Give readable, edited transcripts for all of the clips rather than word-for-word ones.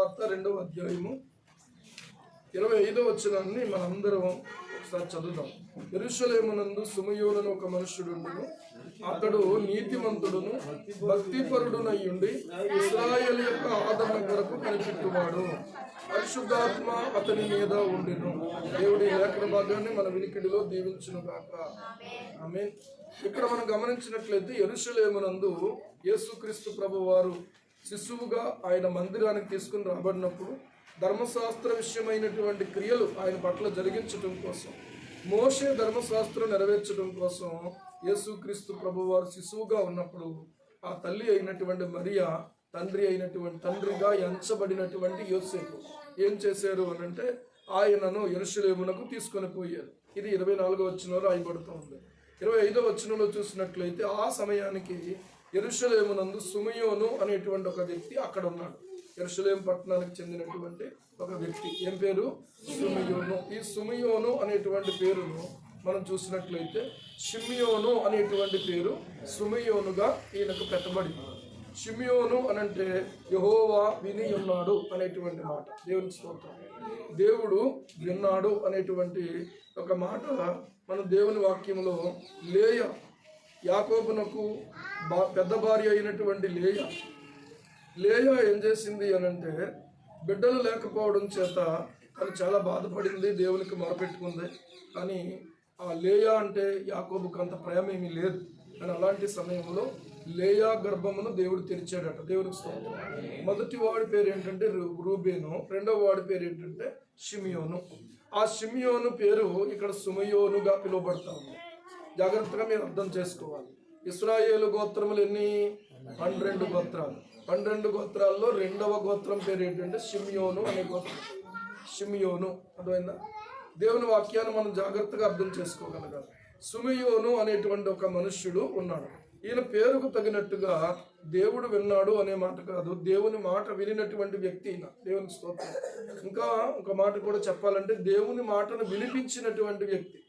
సువార్త 2వ అధ్యాయము 25వ వచనాన్ని మనందరం ఒకసారి చదువుదాం. యెరూషలేమునందు సిమెయోను ఒక మనుష్యుడుండును. అతడు నీతిమంతుడును భక్తిపరుడునయ్యుండి ఇశ్రాయేలు యొక్క ఆదరణ కొరకు కనిపెట్టువాడు. పరిశుద్ధాత్మ అతని మీద ఉండెను. దేవుడి లేఖన భాగాన్ని మన వినికిడిలో దీవించును గాక. ఆమేన్. ఇక్కడ మనం గమనించినట్లయితే యెరూషలేమునందు యేసుక్రీస్తు ప్రభువారు శిశువుగా ఆయన మందిరానికి తీసుకుని రాబడినప్పుడు ధర్మశాస్త్ర విషయమైనటువంటి క్రియలు ఆయన పట్ల జరిగించడం కోసం, మోషే ధర్మశాస్త్రం నెరవేర్చడం కోసం యేసుక్రీస్తు ప్రభువారు శిశువుగా ఉన్నప్పుడు ఆ తల్లి అయినటువంటి మరియా, తండ్రిగా ఎంచబడినటువంటి యోసేపు ఏం చేశారు అని అంటే ఆయనను యెరూషలేమునకు తీసుకొని పోయారు. ఇది 24వ వచనంలో రాయబడుతూ ఉంది. 25వ వచనంలో చూసినట్లయితే ఆ సమయానికి యెరూషలేమునందు సిమెయోను అనేటువంటి ఒక వ్యక్తి అక్కడ ఉన్నాడు. యెరూషలేము పట్టణానికి చెందినటువంటి ఒక వ్యక్తి. ఏం పేరు? సిమెయోను. ఈ సిమెయోను అనేటువంటి పేరును మనం చూసినట్లయితే షిమ్యోను అనేటువంటి పేరు సిమెయోనుగా ఈయనకు పెట్టబడింది. షిమ్యోను అనంటే యెహోవా విని ఉన్నాడు అనేటువంటి మాట. దేవునికి స్తోత్రం. దేవుడు విన్నాడు అనేటువంటి ఒక మాట మన దేవుని వాక్యంలో లేయా, యాకోబునకు పెద్ద భార్య అయినటువంటి లేయా ఏం చేసింది అనంటే బిడ్డలు లేకపోవడం చేత తను చాలా బాధపడింది, దేవునికి మొరపెట్టుకుంది. కానీ ఆ లేయా అంటే యాకోబుకు అంత ప్రేమ ఏమీ లేదు. కానీ అలాంటి సమయంలో లేయా గర్భమును దేవుడు తెరిచాడట. దేవునికి స్తోత్రం. మొదటి వాడి పేరు ఏంటంటే రూబేను, రెండవ వాడి పేరు ఏంటంటే షిమియోను. ఆ షిమియోను పేరు ఇక్కడ సిమెయోనుగా పిలువబడతా ఉంది. జాగ్రత్తగా మీరు అర్థం చేసుకోవాలి. ఇశ్రాయేలు గోత్రములు ఎన్ని? 12 గోత్రాలు. 12 గోత్రాల్లో 2వ గోత్రం పేరు ఏంటంటే షిమ్యోను అనే గోత్రం. షిమ్యోను అర్థమైందా? దేవుని వాక్యాన్ని మనం జాగ్రత్తగా అర్థం చేసుకోగలగాలి. సిమెయోను అనేటువంటి ఒక మనుష్యుడు ఉన్నాడు. ఈయన పేరుకు తగినట్టుగా దేవుడు విన్నాడు అనే మాట కాదు, దేవుని మాట వినినటువంటి వ్యక్తి ఈయన. దేవుని స్తోత్రం. ఇంకా ఒక మాట కూడా చెప్పాలంటే దేవుని మాటను వినిపించినటువంటి వ్యక్తి.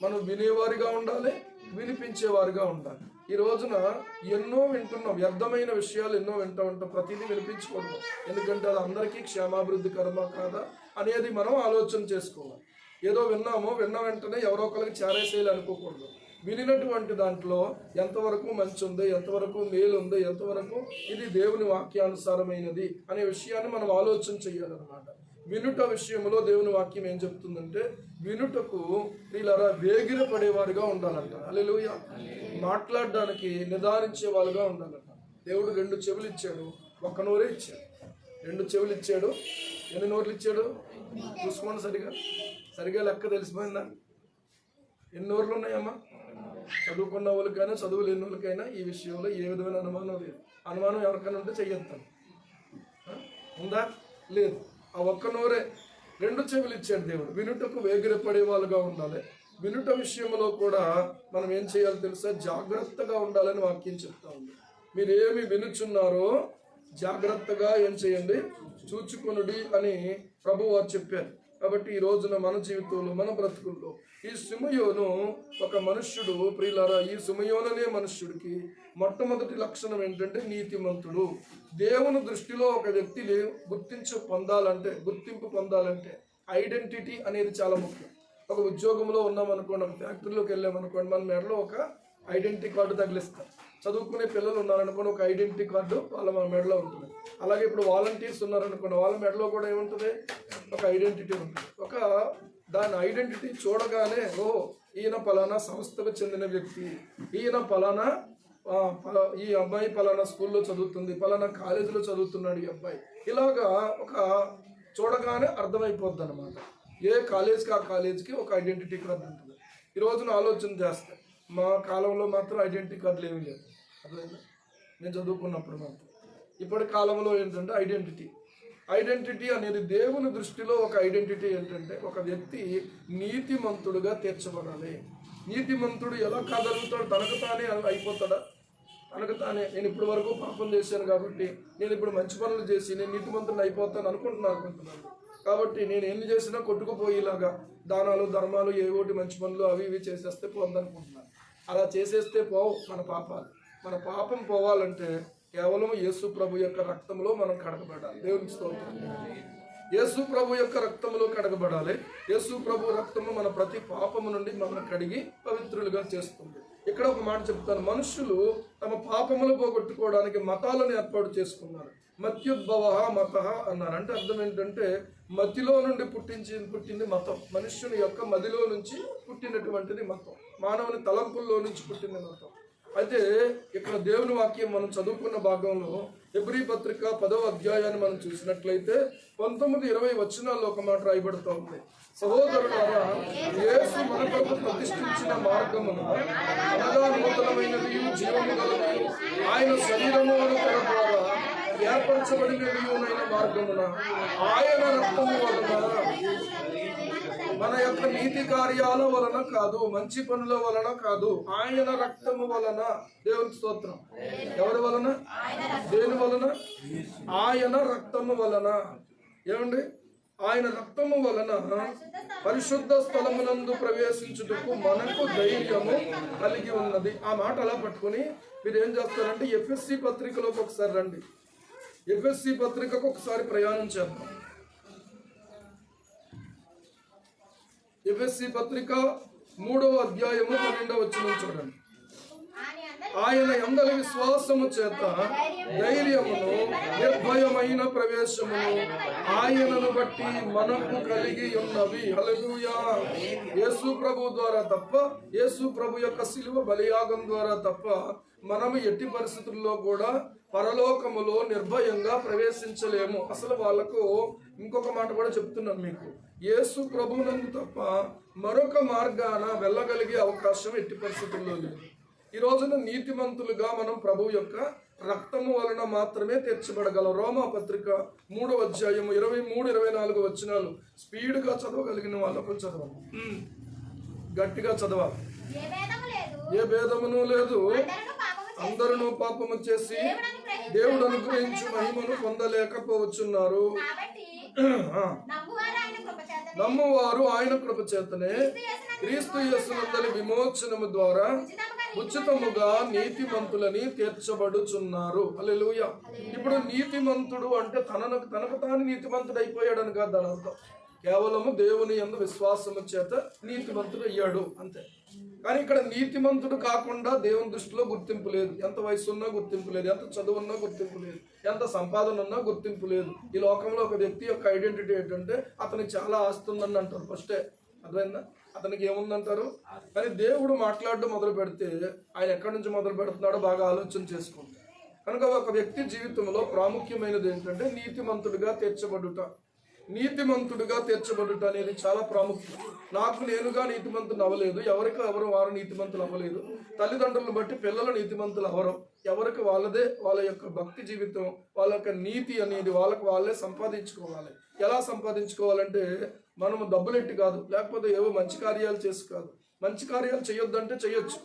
మనం వినేవారిగా ఉండాలి, వినిపించేవారిగా ఉండాలి. ఈ రోజున ఎన్నో వింటున్నాం, వ్యర్థమైన విషయాలు ఎన్నో వింటూ ఉంటాం. ప్రతిదీ వినిపించుకోవడం, ఎందుకంటే అది అందరికీ క్షేమాభివృద్ధి కర్మ కాదా అనేది మనం ఆలోచన చేసుకోవాలి. ఏదో విన్న వెంటనే ఎవరో ఒకరికి చేరేసేయాలి అనుకోకూడదు. వినినటువంటి దాంట్లో ఎంతవరకు మంచి ఉంది, ఎంతవరకు మేలు ఉంది, ఎంతవరకు ఇది దేవుని వాక్యానుసారమైనది అనే విషయాన్ని మనం ఆలోచన చేయాలన్నమాట. వినుట విషయంలో దేవుని వాక్యం ఏం చెప్తుందంటే వినుటకు వీళ్ళరా వేగిర పడేవారుగా ఉండాలంట. హల్లెలూయా. మాట్లాడడానికి నిదానించే వాళ్ళుగా ఉండాలంట. దేవుడు 2 చెవులు ఇచ్చాడు, 1 నోరే ఇచ్చాడు. 2 చెవులు ఇచ్చాడు. ఎన్ని నోర్లు ఇచ్చాడు చూసుకోండి. సరిగా లెక్క తెలిసిపోయిందా? ఎన్ని నోర్లు ఉన్నాయమ్మా? చదువుకున్న వాళ్ళకైనా చదువు లేని వాళ్ళకైనా ఈ విషయంలో ఏ విధమైన అనుమానం లేదు. అనుమానం ఎవరికైనా ఉంటే చెయ్యొద్దాం. ఉందా? లేదు. ఆ 1 నోరే 2 చెవులు ఇచ్చాడు దేవుడు. వినుటకు వేగిరపడే వాళ్ళుగా ఉండాలి. వినుట విషయంలో కూడా మనం ఏం చేయాలో తెలుసా? జాగ్రత్తగా ఉండాలని వాక్యం చెప్తా ఉంది. మీరు ఏమి వినుచున్నారో జాగ్రత్తగా ఏం చేయండి? చూచుకొనుడి అని ప్రభువు వారు చెప్పారు. కాబట్టి ఈ రోజున మన జీవితంలో, మన బ్రతుకుల్లో ఈ సిమెయోను ఒక మనుష్యుడు. ప్రియులారా, ఈ సిమెయోను అనే మనుష్యుడికి మొట్టమొదటి లక్షణం ఏంటంటే నీతిమంతుడు. దేవుని దృష్టిలో ఒక వ్యక్తి గుర్తింపు పొందాలంటే ఐడెంటిటీ అనేది చాలా ముఖ్యం. ఒక ఉద్యోగంలో ఉన్నామనుకోండి, ఒక ఫ్యాక్టరీలోకి వెళ్ళామనుకోండి, మన మెడలో ఒక ఐడెంటిటీ కార్డు తగిలిస్తారు. చదువుకునే పిల్లలు ఉన్నారనుకోండి, ఒక ఐడెంటిటీ కార్డు వాళ్ళ మెడలో ఉంటుంది. అలాగే ఇప్పుడు వాలంటీర్స్ ఉన్నారనుకోండి, వాళ్ళ మెడలో కూడా ఏముంటుంది? ఒక ఐడెంటిటీ ఉంటుంది. దాని ఐడెంటిటీ చూడగానే ఈయన పలానా సంస్థకు చెందిన వ్యక్తి, ఈయన పలానా ఈ అబ్బాయి పలానా స్కూల్లో చదువుతుంది, పలానా కాలేజీలో చదువుతున్నాడు ఈ అబ్బాయి. ఇలాగా ఒక చూడగానే అర్థమైపోద్ది అనమాట. ఏ కాలేజ్కి ఆ కాలేజ్కి ఒక ఐడెంటిటీ కార్డు ఉంటుంది. ఈ రోజున ఆలోచన చేస్తే మా కాలంలో మాత్రం ఐడెంటిటీ కార్డులు ఏమీ లేవు. అర్థమైందా? నేను చదువుకున్నప్పుడు మాత్రం. ఇప్పటి కాలంలో ఏంటంటే ఐడెంటిటీ అనేది దేవుని దృష్టిలో ఒక ఐడెంటిటీ ఏంటంటే ఒక వ్యక్తి నీతిమంతుడుగా తీర్చబడాలి. నీతిమంతుడు ఎలా కాగలుగుతాడు? తనకు తానే అయిపోతాడా? తనకు తానే నేను ఇప్పటి వరకు పాపం చేశాను కాబట్టి నేను ఇప్పుడు మంచి పనులు చేసి నేను నీతిమంతుడిని అయిపోతాను అనుకుంటున్నాను. కాబట్టి నేను ఎన్ని చేసినా కొట్టుకుపోయేలాగా దానాలు ధర్మాలు ఏవోటి మంచి పనులు అవి ఇవి చేసేస్తే పోద్దనుకుంటున్నాను. అలా చేసేస్తే పోవు మన పాపాలు. మన పాపం పోవాలంటే కేవలం యేసు ప్రభు యొక్క రక్తంలో మనం కడగబడాలి. దేవునికి స్తోత్రం. యేసు ప్రభు యొక్క రక్తంలో కడగబడాలి. యేసు ప్రభు రక్తము మన ప్రతి పాపము నుండి మనం కడిగి పవిత్రులుగా చేస్తుంది. ఇక్కడ ఒక మాట చెప్తాను. మనుషులు తమ పాపములు పోగొట్టుకోవడానికి మతాలను ఏర్పాటు చేసుకున్నారు. మత్యుద్భవ మత అన్నారు. అంటే అర్థం ఏంటంటే మతిలో నుండి పుట్టింది మతం. మనుష్యుని యొక్క మదిలో నుంచి పుట్టినటువంటిది మతం. మానవుని తలంపుల్లో నుంచి పుట్టింది మతం. అయితే ఇక్కడ దేవుని వాక్యం మనం చదువుకున్న భాగంలో హెబ్రీ పత్రిక 10వ అధ్యాయాన్ని మనం చూసినట్లయితే 19-20 వచనాల్లో ఒక మాట రాయబడుతూ ఉంది. సహోదరులారా, యేసు మన కొరకు ప్రతిష్ఠించిన మార్గమును అనగా నూతనమైనది జీవము గలది ఆయన శరీరము ద్వారా ఏర్పరచబడినదియునైన మార్గమున ఆయన రక్తము వలన మన యొక్క నీతి కార్యాల వలన కాదు, మంచి పనుల వలన కాదు, ఆయన రక్తము వలన. దేవునికి స్తోత్రం. ఎవరి వలన? దేని వలన? ఆయన రక్తము వలన. ఏమండి? ఆయన రక్తము వలన పరిశుద్ధ స్థలమునందు ప్రవేశించుటకు మనకు ధైర్యము కలిగి ఉన్నది. ఆ మాట అలా పట్టుకుని మీరు ఏం చేస్తారంటే ఎఫ్ఎస్సి పత్రికలోకి ఒకసారి రండి. ఎఫ్ఎస్సి పత్రికకు ఒకసారి ప్రయాణం చేద్దాం. ఎఫ్ఎస్సి పత్రిక 3వ అధ్యాయము 12వ వచనం చూడండి. ఆయన యందలి విశ్వాసము చేత ధైర్యమును నిర్భయమైన ప్రవేశమును ఆయనను బట్టి మనకు కలిగి ఉన్నవి. హల్లెలూయా. యేసు ప్రభు ద్వారా తప్ప, యేసు ప్రభు యొక్క శిలువ బలియాగం ద్వారా తప్ప మనము ఎట్టి పరిస్థితుల్లో కూడా పరలోకములో నిర్భయంగా ప్రవేశించలేము. అసలు వాళ్ళకు ఇంకొక మాట కూడా చెప్తున్నాను మీకు. యేసు ప్రభువునందు తప్ప మరొక మార్గాన వెళ్ళగలిగే అవకాశం ఎట్టి పరిస్థితుల్లో లేదు. ఈ రోజున నీతిమంతులుగా మనం ప్రభు యొక్క రక్తము వలన మాత్రమే తీర్చబడగలం. రోమా పత్రిక 3వ అధ్యాయము 23-24 వచనాలు స్పీడ్గా చదవగలిగిన వాళ్ళకు చదవాలి. గట్టిగా చదవాలి. ఏ భేదమును లేదు, అందరూ పాపము చేసి దేవుడు అనుగ్రహించు మహిమను పొందలేకపోవచ్చున్నారు. నమ్మువారు ఆయన కృప చేతనే క్రీస్తు యేసునందలి విమోచనము ద్వారా ఉచితముగా నీతిమంతులని తీర్చబడుచున్నారు. హల్లెలూయా. ఇప్పుడు నీతిమంతుడు అంటే తనకు తాను నీతిమంతుడు అయిపోయాడని కాదు దాని అర్థం. కేవలము దేవుని యందు విశ్వాసము చేత నీతిమంతుడు అయ్యాడు అంతే. కానీ ఇక్కడ నీతిమంతుడు కాకుండా దేవుని దృష్టిలో గుర్తింపు లేదు. ఎంత వయసు ఉన్నా గుర్తింపు లేదు, ఎంత చదువు ఉన్నా గుర్తింపు లేదు, ఎంత సంపాదన ఉన్నా గుర్తింపు లేదు. ఈ లోకంలో ఒక వ్యక్తి యొక్క ఐడెంటిటీ ఏంటంటే అతనికి చాలా ఆస్తి ఉందని అంటారు ఫస్టే. అర్థమైందా? అతనికి ఏముందంటారు. కానీ దేవుడు మాట్లాడడం మొదలు పెడితే ఆయన ఎక్కడి నుంచి మొదలు పెడుతున్నాడో బాగా ఆలోచన చేసుకోండి. కనుక ఒక వ్యక్తి జీవితంలో ప్రాముఖ్యమైనది ఏంటంటే నీతిమంతుడిగా తీర్చబడుట. నీతిమంతుడిగా తీర్చబడుట అనేది చాలా ప్రాముఖ్యం. నాకు నేనుగా నీతిమంతులు అవ్వలేదు, ఎవరికి వారు నీతిమంతులు అవ్వలేదు. తల్లిదండ్రులను బట్టి పిల్లలు నీతిమంతులు అవ్వరు. ఎవరికి వాళ్ళదే వాళ్ళ యొక్క భక్తి జీవితం, వాళ్ళ యొక్క నీతి అనేది వాళ్ళే సంపాదించుకోవాలి. ఎలా సంపాదించుకోవాలంటే మనము డబ్బులెట్టి కాదు, లేకపోతే ఏవో మంచి కార్యాలు చేసి కాదు. మంచి కార్యాలు చేయొద్దంటే చేయొచ్చు.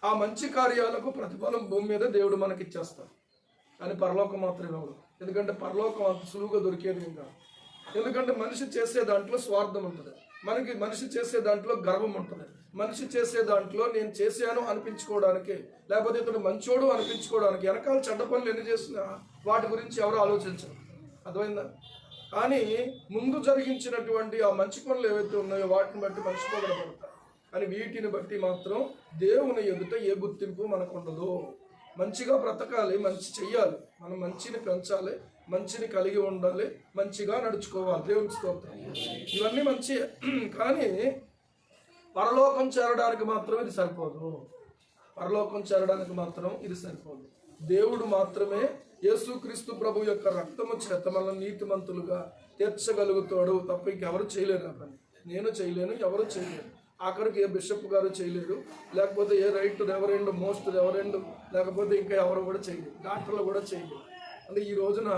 ఆ మంచి కార్యాలకు ప్రతిఫలం భూమి మీద దేవుడు మనకి ఇచ్చేస్తాడు. కానీ పరలోకం మాత్రం ఇవ్వడు. ఎందుకంటే పరలోకం అంత సులువుగా దొరికేది ఇంకా. ఎందుకంటే మనిషి చేసే దాంట్లో స్వార్థం ఉంటుంది, మనిషి చేసే దాంట్లో గర్వం ఉంటుంది, మనిషి చేసే దాంట్లో నేను చేశాను అనిపించుకోవడానికి, లేకపోతే ఇతడు మంచోడు అనిపించుకోవడానికి. వెనకాల చెడ్డ పనులు ఎన్ని చేసినా వాటి గురించి ఎవరు ఆలోచించరు. అర్థమైందా? కానీ ముందు జరిగించినటువంటి ఆ మంచి పనులు ఏవైతే ఉన్నాయో వాటిని బట్టి మనిషి పొగడబడతారు. కానీ వీటిని బట్టి మాత్రం దేవుని ఎదుట ఏ గుర్తింపు మనకు ఉండదు. మంచిగా బ్రతకాలి, మంచి చెయ్యాలి, మనం మంచిని పెంచాలి, మంచిని కలిగి ఉండాలి, మంచిగా నడుచుకోవాలి. దేవుని స్తోత్రం. ఇవన్నీ మంచి. కానీ పరలోకం చేరడానికి మాత్రం ఇది సరిపోదు. పరలోకం చేరడానికి మాత్రం ఇది సరిపోదు. దేవుడు మాత్రమే యేసుక్రీస్తు ప్రభు యొక్క రక్తము చేత మనల్ని నీతిమంతులుగా తీర్చగలుగుతాడు తప్ప ఇంకెవరు చేయలేరు. పని నేను చేయలేను, ఎవరు చేయలేరు. ఆఖరికి ఏ బిషప్ గారు చేయలేరు, లేకపోతే ఏ రైట్ రెవరెండ్ మోస్ట్ రెవరెండ్, లేకపోతే ఇంకా ఎవరు కూడా చేయలేరు. డాక్టర్లు కూడా చేయలేరు. అంటే ఈ రోజున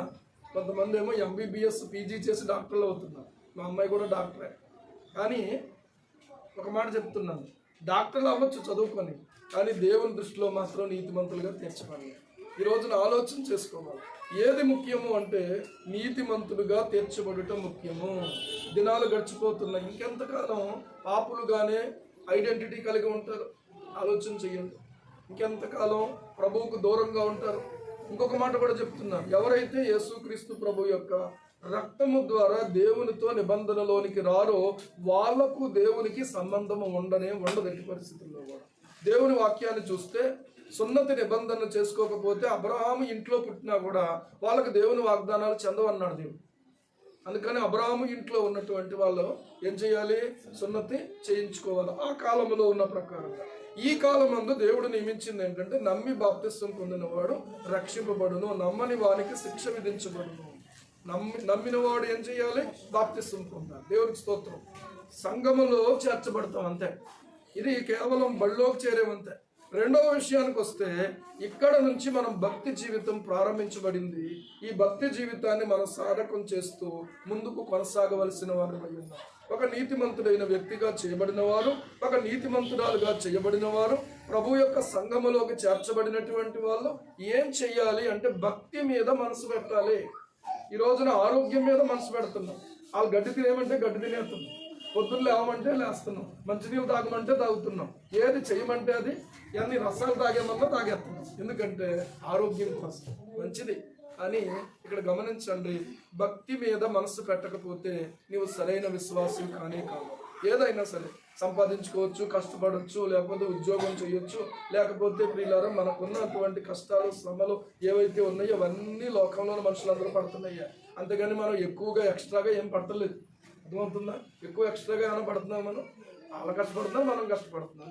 కొంతమంది ఏమో ఎంబీబీఎస్ పీజీ చేసి డాక్టర్లు అవుతున్నారు. మా అమ్మాయి కూడా డాక్టరే. కానీ ఒక మాట చెప్తున్నాను, డాక్టర్లు అవ్వచ్చు చదువుకొని, కానీ దేవుని దృష్టిలో మాత్రం నీతిమంతులుగా తీర్చబడాలి. ఈ రోజున ఆలోచన చేసుకోవాలి. ఏది ముఖ్యము అంటే నీతిమంతులుగా తీర్చబడటం ముఖ్యము. దినాలు గడిచిపోతున్నాయి. ఇంకెంతకాలం పాపులుగానే ఐడెంటిటీ కలిగి ఉంటారు? ఆలోచన చెయ్యండి. ఇంకెంతకాలం ప్రభువుకు దూరంగా ఉంటారు? ఇంకొక మాట కూడా చెప్తున్నారు, ఎవరైతే యేసుక్రీస్తు ప్రభు యొక్క రక్తము ద్వారా దేవునితో నిబంధనలోనికి రారో వాళ్లకు దేవునికి సంబంధం ఉండదు ఎట్టి పరిస్థితుల్లో కూడా. దేవుని వాక్యాన్ని చూస్తే సున్నతి నిబంధన చేసుకోకపోతే అబ్రహాము ఇంట్లో పుట్టినా కూడా వాళ్ళకి దేవుని వాగ్దానాలు చెందవన్నాడు దేవుడు. అందుకని అబ్రహాము ఇంట్లో ఉన్నటువంటి వాళ్ళు ఏం చేయాలి? సున్నతి చేయించుకోవాలి ఆ కాలంలో ఉన్న ప్రకారంగా. ఈ కాలమందు దేవుడు నియమించింది ఏంటంటే నమ్మి బాప్తిస్వం పొందినవాడు రక్షింపబడును, నమ్మని వానికి శిక్ష విధించబడును. నమ్మిన వాడు ఏం చేయాలి? బాప్తిస్వం పొందాలి. దేవునికి స్తోత్రం. సంఘములో చేర్చబడతాం అంతే. ఇది కేవలం బళ్ళోకి చేరేవంతే. రెండవ విషయానికి వస్తే ఇక్కడ నుంచి మనం భక్తి జీవితం ప్రారంభించబడింది. ఈ భక్తి జీవితాన్ని మనం సాధకం చేస్తూ ముందుకు కొనసాగవలసిన వారు అయి ఉన్నాం. ఒక నీతిమంతుడైన వ్యక్తిగా చేయబడిన వారు, ఒక నీతిమంతురాలుగా చేయబడిన వారు, ప్రభు యొక్క సంఘములోకి చేర్చబడినటువంటి వాళ్ళు ఏం చెయ్యాలి అంటే భక్తి మీద మనసు పెట్టాలి. ఈ రోజున ఆరోగ్యం మీద మనసు పెడుతున్నాం. వాళ్ళు గడ్డి తినేమంటే గడ్డి తినేస్తున్నాం, పొద్దున్న లేవమంటే లేస్తున్నాం, మంచినీళ్ళు తాగమంటే తాగుతున్నాం, ఏది చేయమంటే అది, అన్ని రసాలు తాగేమన్నా తాగేస్తున్నాం. ఎందుకంటే ఆరోగ్యం కోసం మంచిది అని ఇక్కడ గమనించండి. భక్తి మీద మనసు పెట్టకపోతే నీవు సరైన విశ్వాసం కానే కాదు. ఏదైనా సరే సంపాదించుకోవచ్చు, కష్టపడవచ్చు, లేకపోతే ఉద్యోగం చేయొచ్చు, లేకపోతే ప్రియులారా మనకున్నటువంటి కష్టాలు శ్రమలు ఏవైతే ఉన్నాయో అవన్నీ లోకంలోని మనుషులందరూ పడుతున్నాయి. అంతేగాని మనం ఎక్కువగా ఎక్స్ట్రాగా ఏం పడతలేదు. అర్థమవుతుందా? ఎక్కువ ఎక్స్ట్రాగా ఏమైనా పడుతున్నాం? మనం వాళ్ళ కష్టపడుతున్నాం, మనం కష్టపడుతున్నాం.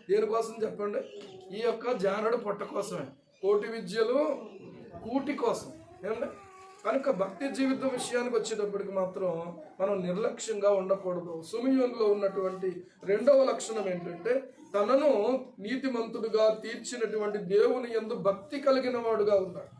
దేనికోసం చెప్పండి? ఈ యొక్క జానడు పొట్ట కోసమే, కోటి విద్యలు కూటి కోసం. ఏమండి? కనుక భక్తి జీవితం విషయానికి వచ్చేటప్పటికి మాత్రం మనం నిర్లక్ష్యంగా ఉండకూడదు. సుమియోనులో ఉన్నటువంటి రెండవ లక్షణం ఏంటంటే తనను నీతిమంతుడుగా తీర్చినటువంటి దేవుని యందు భక్తి కలిగిన వాడుగా ఉన్నాడు.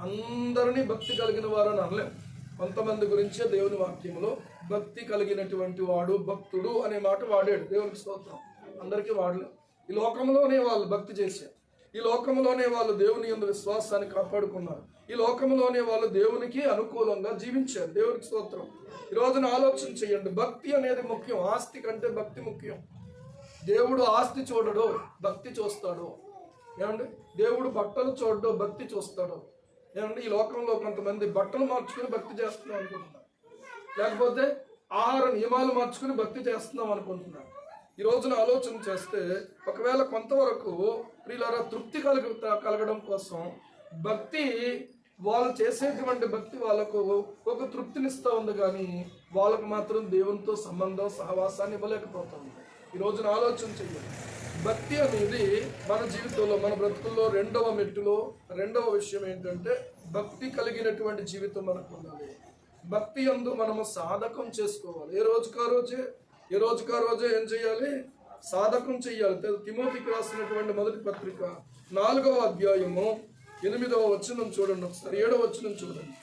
అందరినీ భక్తి కలిగిన వారు అని అనలేం. కొంతమంది గురించే దేవుని వాక్యంలో భక్తి కలిగినటువంటి వాడు, భక్తుడు అనే మాట వాడాడు. దేవునికి స్తోత్రం. అందరికీ వాడలేదు. ఈ లోకంలోనే వాళ్ళు భక్తి చేశారు. ఈ లోకంలోనే వాళ్ళు దేవుని యందు విశ్వాసాన్ని కాపాడుకున్నారు. ఈ లోకంలోనే వాళ్ళు దేవునికి అనుకూలంగా జీవించారు. దేవునికి స్తోత్రం. ఈ రోజున ఆలోచన చేయండి. భక్తి అనేది ముఖ్యం. ఆస్తి కంటే భక్తి ముఖ్యం. దేవుడు ఆస్తి చూడడు, భక్తి చూస్తాడు. ఏమండి? దేవుడు బట్టలు చూడడు, భక్తి చూస్తాడు. ఏమండి? ఈ లోకంలో కొంతమంది బట్టలు మార్చుకుని భక్తి చేస్తున్నాం అనుకుంటున్నారు, లేకపోతే ఆహార నియమాలు మార్చుకుని భక్తి చేస్తున్నాం అనుకుంటున్నారు. ఈ రోజున ఆలోచన చేస్తే ఒకవేళ కొంతవరకు ప్రియులారా తృప్తి కలగడం కోసం భక్తి, వాళ్ళు చేసేటువంటి భక్తి వాళ్ళకు ఒక తృప్తినిస్తూ ఉంది, కానీ వాళ్ళకు మాత్రం దేవునితో సంబంధం, సహవాసాన్ని ఇవ్వలేకపోతుంది. ఈ రోజున ఆలోచన చెయ్యాలి. భక్తి అనేది మన జీవితంలో, మన బ్రతుకుల్లో రెండవ మెట్టులో రెండవ విషయం ఏంటంటే భక్తి కలిగినటువంటి జీవితం మనకు ఉండాలి. భక్తి యందు మనము సాధకం చేసుకోవాలి. ఏ రోజుకా రోజే ఏం చేయాలి? సాధకం చెయ్యాలి. తిమోతికి రాసినటువంటి మొదటి పత్రిక 4వ అధ్యాయము 8వ వచనం చూడండి ఒకసారి. 7వ వచనం చూడండి.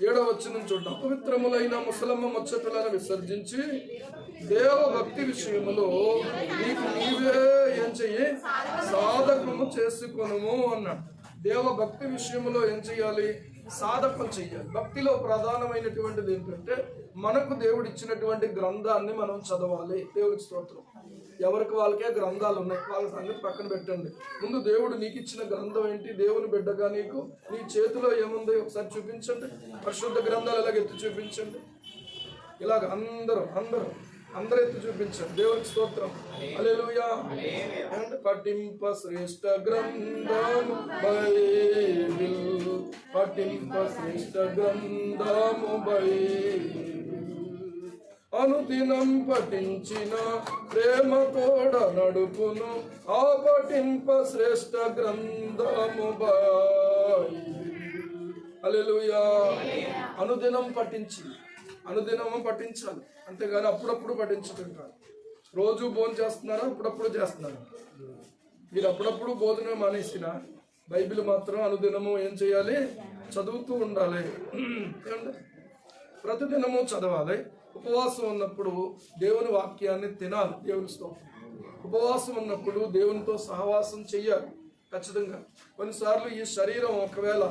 7వ వచనం చూడండి. అపవిత్రములైన ముసలమ్మ ముచ్చటలను విసర్జించి దేవ భక్తి విషయములో నీకు నీవే ఏం చెయ్యి? సాధకము చేసుకొనుము అన్నాడు. దేవ భక్తి విషయంలో ఏం చెయ్యాలి? సాధకం చెయ్యాలి. భక్తిలో ప్రధానమైనటువంటిది ఏంటంటే మనకు దేవుడు ఇచ్చినటువంటి గ్రంథాన్ని మనం చదవాలి. దేవుడికి స్తోత్రం. ఎవరికి వాళ్ళకే గ్రంథాలు ఉన్నాయి, వాళ్ళ సంగతి పక్కన పెట్టండి. ముందు దేవుడు నీకు ఇచ్చిన గ్రంథం ఏంటి? దేవుని బిడ్డగా నీకు నీ చేతిలో ఏముంది ఒకసారి చూపించండి. పరిశుద్ధ గ్రంథాలు ఎలాగ ఎత్తి చూపించండి. ఇలాగ అందరూ ఎత్తి చూపించండి. దేవునికి స్తోత్రం. హల్లెలూయా. పఠింప శ్రేష్ఠ గ్రంథము బైబిల్, పఠింప శ్రేష్ఠ గ్రంథము బైబిల్, అనుదినం పఠించిన ప్రేమ తోడ నడుపును ఆ పఠింప శ్రేష్ఠ గ్రంథము బైబిల్. హల్లెలూయా. అనుదినం పఠించాలి. అంతేగాని అప్పుడప్పుడు పఠించుకుంటారు. రోజు భోజనం చేస్తున్నారా? అప్పుడప్పుడు చేస్తున్నారు. మీరు అప్పుడప్పుడు భోజనం మానేసిన బైబిల్ మాత్రం అనుదినము ఏం చేయాలి? చదువుతూ ఉండాలి. ప్రతిదినము చదవాలి. ఉపవాసం ఉన్నప్పుడు దేవుని వాక్యాన్ని తినాలి. దేవుని స్తోత్రం. ఉపవాసం ఉన్నప్పుడు దేవునితో సహవాసం చెయ్యాలి ఖచ్చితంగా. కొన్నిసార్లు ఈ శరీరం ఒకవేళ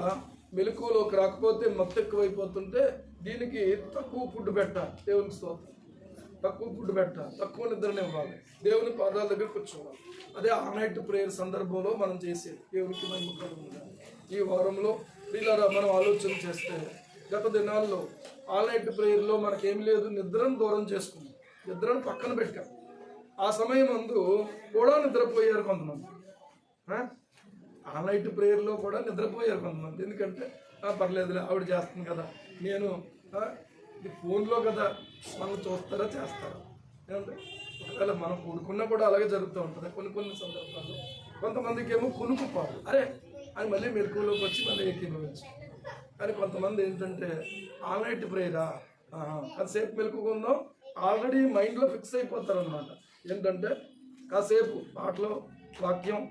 మెలకువలోకి రాకపోతే మత్తు ఎక్కువైపోతుంటే దీనికి తక్కువ ఫుడ్ పెట్టాలి. దేవునికి స్తోత్రం. తక్కువ ఫుడ్ పెట్టాలి, తక్కువ నిద్రని ఇవ్వాలి, దేవుని పాదాల దగ్గర కూర్చోవాలి. అదే ఆ నైట్ ప్రేయర్ సందర్భంలో మనం చేసేది. దేవునికి మహిమ కలుగును. ఈ వారంలో ప్రియులారా మనం ఆలోచన చేస్తే గత దినాల్లో ఆల్ నైట్ ప్రేయర్లో మనకేం లేదు, నిద్రను దూరం చేసుకున్నాం, నిద్రను పక్కన పెట్టాం. ఆ సమయం అందు కూడా నిద్రపోయారు కొంతమంది. ఆల్ నైట్ ప్రేయర్లో కూడా నిద్రపోయారు కొంతమంది. ఎందుకంటే పర్లేదులే ఆవిడ చేస్తుంది కదా, నేను ఇది ఫోన్లో కదా, మనం చూస్తారా చేస్తారా. ఏమంటే ఒకవేళ మనం కూడుకున్నా కూడా అలాగే జరుగుతూ ఉంటుంది కొన్ని సందర్భాల్లో. కొంతమందికి ఏమో కొనుక్కుపోవాలి, అరే అని మళ్ళీ మెలకువలోకి వచ్చి మళ్ళీ ఎక్కిపోవచ్చు. కానీ కొంతమంది ఏంటంటే ఆల్ నైట్ ప్రేయరా, కాసేపు మెలకుకుందాం ఆల్రెడీ మైండ్లో ఫిక్స్ అయిపోతారు అనమాట. ఏంటంటే కాసేపు పాటలో వాక్యం,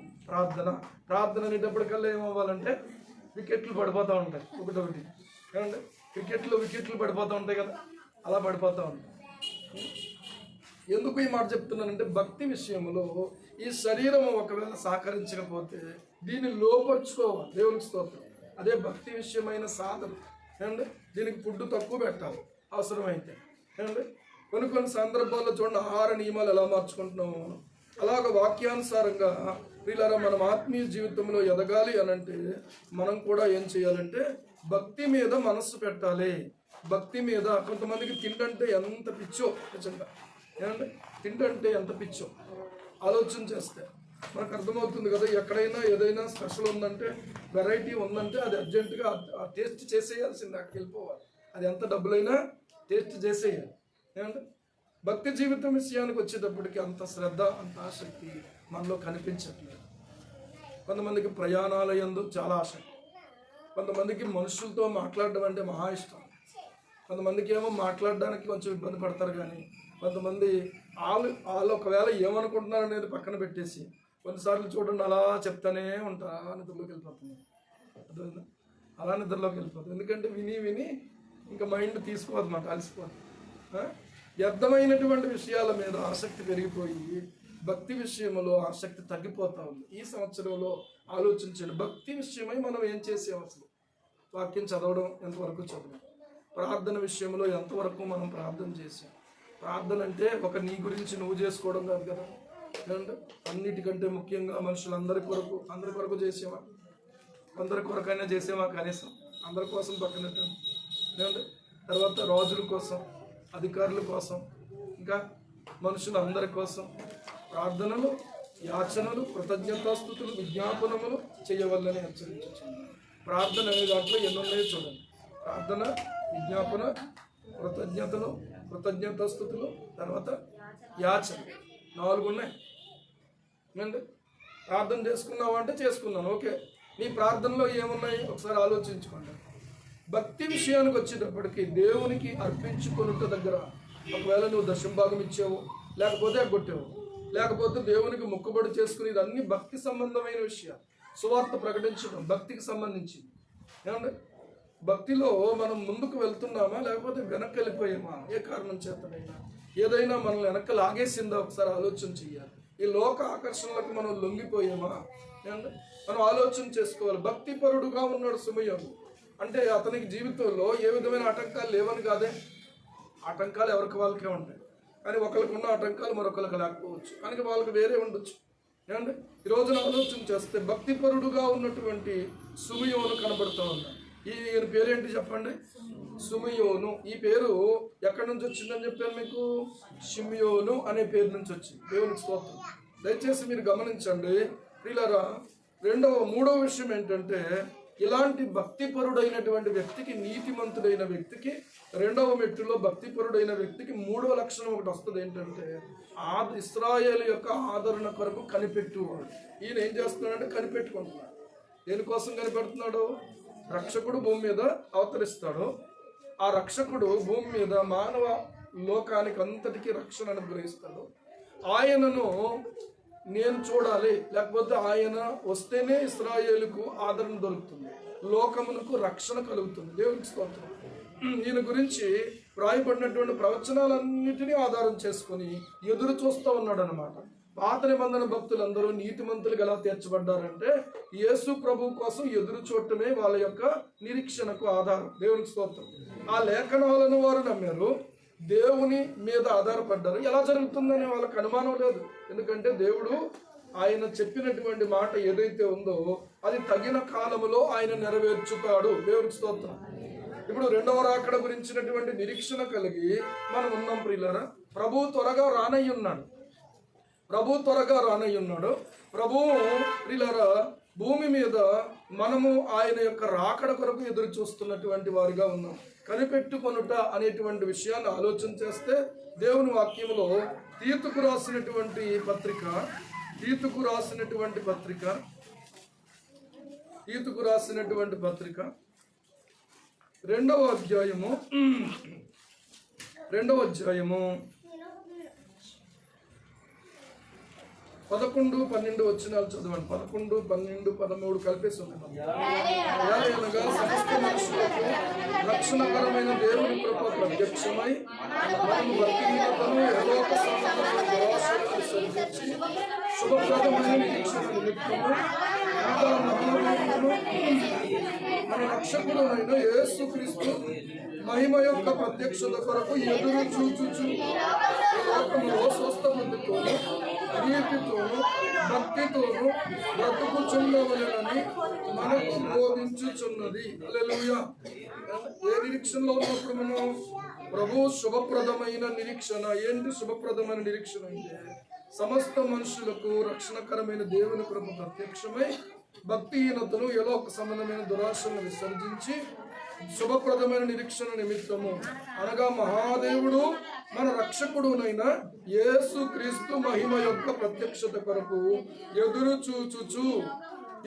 ప్రార్థన అనేటప్పటికల్లా ఏమవ్వాలంటే వికెట్లు పడిపోతూ ఉంటాయి ఒకటొకటి. ఏమంటే వికెట్లు పడిపోతూ ఉంటాయి కదా, అలా పడిపోతూ ఉంటాయి. ఎందుకు ఈ మాట చెప్తున్నానంటే భక్తి విషయంలో ఈ శరీరం ఒకవేళ సహకరించకపోతే దీన్ని లోపరుచుకోవాలి. దేవునికి స్తోత్రం. అదే భక్తి విషయమైన సాధన. ఏమంటే దీనికి ఫుడ్ తక్కువ పెట్టాలి అవసరమైతే. ఏమంటే కొన్ని సందర్భాల్లో చూడండి, ఆహార నియమాలు ఎలా మార్చుకుంటున్నాము. అలాగ వాక్యానుసారంగా వీళ్ళరా మనం ఆత్మీయ జీవితంలో ఎదగాలి అనంటే మనం కూడా ఏం చేయాలంటే భక్తి మీద మనస్సు పెట్టాలి. భక్తి మీద కొంతమందికి తిండంటే ఎంత పిచ్చో, నిజంగా ఏమంటే తిండంటే ఎంత పిచ్చో ఆలోచన చేస్తే మనకు అర్థమవుతుంది కదా. ఎక్కడైనా ఏదైనా స్పెషల్ ఉందంటే, వెరైటీ ఉందంటే అది అర్జెంటుగా టేస్ట్ చేసేయాల్సింది, అక్కడికి వెళ్ళిపోవాలి. అది ఎంత డబ్బులైనా టేస్ట్ చేసేయాలి. ఏమంటే భక్తి జీవితం విషయానికి వచ్చేటప్పటికి అంత శ్రద్ధ, అంత ఆసక్తి మనలో కనిపించట్లేదు. కొంతమందికి ప్రయాణాల యందు చాలా ఆసక్తి, కొంతమందికి మనుషులతో మాట్లాడడం అంటే మహా ఇష్టం, కొంతమందికి ఏమో మాట్లాడడానికి కొంచెం ఇబ్బంది పడతారు. కానీ కొంతమంది వాళ్ళు ఒకవేళ ఏమనుకుంటున్నారు అనేది పక్కన పెట్టేసి కొన్నిసార్లు చూడండి అలా చెప్తానే ఉంటారు, అలా నిద్రలోకి వెళ్ళిపోతున్నారు. అలా నిద్రలోకి వెళ్ళిపోతుంది. ఎందుకంటే విని ఇంకా మైండ్ తీసుకోవద్దు, మాట అలసిపోదు. వ్యర్థమైనటువంటి విషయాల మీద ఆసక్తి పెరిగిపోయి భక్తి విషయంలో ఆసక్తి తగ్గిపోతా ఉంది. ఈ సంవత్సరంలో ఆలోచించండి, భక్తి విషయమై మనం ఏం చేసాం, అసలు వాక్యం చదవడం ఎంతవరకు చదవడం, ప్రార్థన విషయంలో ఎంతవరకు మనం ప్రార్థన చేసాం. ప్రార్థన అంటే ఒక నీ గురించి నువ్వు చేసుకోవడం కాదు కదా. ఏమంటే అన్నిటికంటే ముఖ్యంగా మనుషులందరి కొరకు చేసేవా, అందరి కొరకైనా చేసేవా, కనీసం అందరి కోసం పక్కనట్టు. ఏమంటే తర్వాత రాజుల కోసం, అధికారుల కోసం, ఇంకా మనుషులందరి కోసం ప్రార్థనలు, యాచనలు, కృతజ్ఞతాస్తుతులు, విజ్ఞాపనములు చేయవల్లని హెచ్చరించుచున్నాను. ప్రార్థన అనే దాంట్లో ఎన్నున్నాయో చూడండి. ప్రార్థన, విజ్ఞాపన, కృతజ్ఞతాస్తుతులు, తర్వాత యాచన, 4 ఉన్నాయి. అంటే ప్రార్థన చేసుకున్నావు అంటే చేసుకున్నాను, ఓకే. నీ ప్రార్థనలో ఏమున్నాయి ఒకసారి ఆలోచించుకోండి. భక్తి విషయానికి వచ్చేటప్పటికి దేవునికి అర్పించుకొనుట దగ్గర ఒకవేళ నువ్వు దశంభాగం ఇచ్చావు, లేకపోతే ఎగ్గొట్టావు, లేకపోతే దేవునికి మొక్కుబడి చేసుకుని, ఇదన్నీ భక్తి సంబంధమైన విషయాలు. సువార్త ప్రకటించడం భక్తికి సంబంధించి. ఏమంటే భక్తిలో మనం ముందుకు వెళ్తున్నామా లేకపోతే వెనక్కి వెళ్ళిపోయామా, ఏ కారణం చేతనైనా ఏదైనా మనల్ని వెనక్కి లాగేసిందా ఒకసారి ఆలోచన చేయాలి. ఈ లోక ఆకర్షణలకు మనం లొంగిపోయామా, ఏమంటే మనం ఆలోచన చేసుకోవాలి. భక్తిపరుడుగా ఉన్నాడు సమయంలో అంటే అతనికి జీవితంలో ఏ విధమైన ఆటంకాలు లేవని కాదే. ఆటంకాలు ఎవరికి వాళ్ళకే ఉంటాయి, కానీ ఒకరికి ఉన్న ఆటంకాలు మరొకరికి లేకపోవచ్చు, కనుక వాళ్ళకి వేరే ఉండొచ్చు. ఏమంటే ఈ రోజున ఆలోచన చేస్తే భక్తిపరుడుగా ఉన్నటువంటి సుమియోను కనబడుతూ ఉన్నాడు. ఈయన పేరేంటి చెప్పండి, సుమియోను. ఈ పేరు ఎక్కడి నుంచి వచ్చిందని చెప్పాను మీకు, షిమియోను అనే పేరు నుంచి వచ్చింది. దేవునికి స్తోత్రం. దయచేసి మీరు గమనించండి ప్రియులారా. మూడవ విషయం ఏంటంటే, ఇలాంటి భక్తిపరుడైనటువంటి వ్యక్తికి, నీతిమంతుడైన వ్యక్తికి, రెండవ మెట్టులో భక్తిపరుడైన వ్యక్తికి మూడవ లక్షణం ఒకటి వస్తుంది. ఏంటంటే ఇశ్రాయేలు యొక్క ఆదరణ కొరకు కనిపెట్టువాడు. ఈయన ఏం చేస్తున్నాడంటే కనిపెట్టుకుంటున్నాడు. దేనికోసం కనిపెడుతున్నాడు? రక్షకుడు భూమి మీద అవతరిస్తాడు. ఆ రక్షకుడు భూమి మీద మానవ లోకానికి అంతటికీ రక్షణ అనుగ్రహిస్తాడు. ఆయనను నేను చూడాలి, లేకపోతే ఆయన వస్తేనే ఇశ్రాయేలుకు ఆదరణ దొరుకుతుంది, లోకమునకు రక్షణ కలుగుతుంది. దేవునికి స్తోత్రం. ఈయన గురించి వ్రాయబడినటువంటి ప్రవచనాలన్నిటినీ ఆధారం చేసుకుని ఎదురు చూస్తూ ఉన్నాడు అనమాట. పాత నిబంధన భక్తులందరూ నీతిమంతులుగా ఎలా తీర్చబడ్డారంటే యేసు ప్రభు కోసం ఎదురు చూడటమే వాళ్ళ యొక్క నిరీక్షణకు ఆధారం. దేవునికి స్తోత్రం. ఆ లేఖనాలను వారు నమ్మారు, దేవుని మీద ఆధారపడ్డారు. ఎలా జరుగుతుందని వాళ్ళకి అనుమానం లేదు. ఎందుకంటే దేవుడు ఆయన చెప్పినటువంటి మాట ఏదైతే ఉందో అది తగిన కాలములో ఆయన నెరవేర్చుతాడు. దేవునికి స్తోత్రం. ఇప్పుడు రెండవ రాకడ గురించినటువంటి నిరీక్షణ కలిగి మనం ఉన్నాం ప్రియులారా. ప్రభు త్వరగా రానయ్యున్నాడు. ప్రభువు ప్రియులారా భూమి మీద మనము ఆయన యొక్క రాకడ కొరకు ఎదురు చూస్తున్నటువంటి వారిగా ఉన్నాం. కనిపెట్టుకొనుట అనేటువంటి విషయాన్ని ఆలోచన చేస్తే దేవుని వాక్యంలో తీతుకు రాసినటువంటి పత్రిక రెండవ అధ్యాయము 11, 12 వచనాలు చదవండి. 11, 12, 13 కలిపేసి ఉన్నాయి. అనగా సమస్త మనుషులకు రక్షణకరమైన దేవుని కృప ప్రత్యక్షమై మనము భక్తిహీనతను యెహోవా సన్నిధిలో దురాశను విసర్జించి శుభప్రదమైన నిరీక్షణ నిమిత్తము ఇంకా మహానీయుడును మన రక్షకుడైన యేసుక్రీస్తు మహిమ యొక్క ప్రత్యక్షత కొరకు ఎదురు చూచుచు లోకములో స్వస్థ బుద్ధితోను నీతితోను భక్తితోను బ్రతుకుచుండవలెనని మనకు బోధించుచున్నది. హల్లెలూయా. ఏ నిరీక్షణలో ఉన్నప్పుడు మనం ప్రభు శుభప్రదమైన నిరీక్షణ. ఏంటి శుభప్రదమైన నిరీక్షణ అంటే సమస్త మనుషులకు రక్షణకరమైన దేవుని కృప ప్రత్యక్షమై భక్తిహీనతను యెహోవా సంబంధమైన దురాశలను విసర్జించి శుభప్రదమైన నిరీక్షణ నిమిత్తము అనగా మహాదేవుడు మన రక్షకుడునైన యేసుక్రీస్తు మహిమ యొక్క ప్రత్యక్షత కొరకు ఎదురు చూచుచు.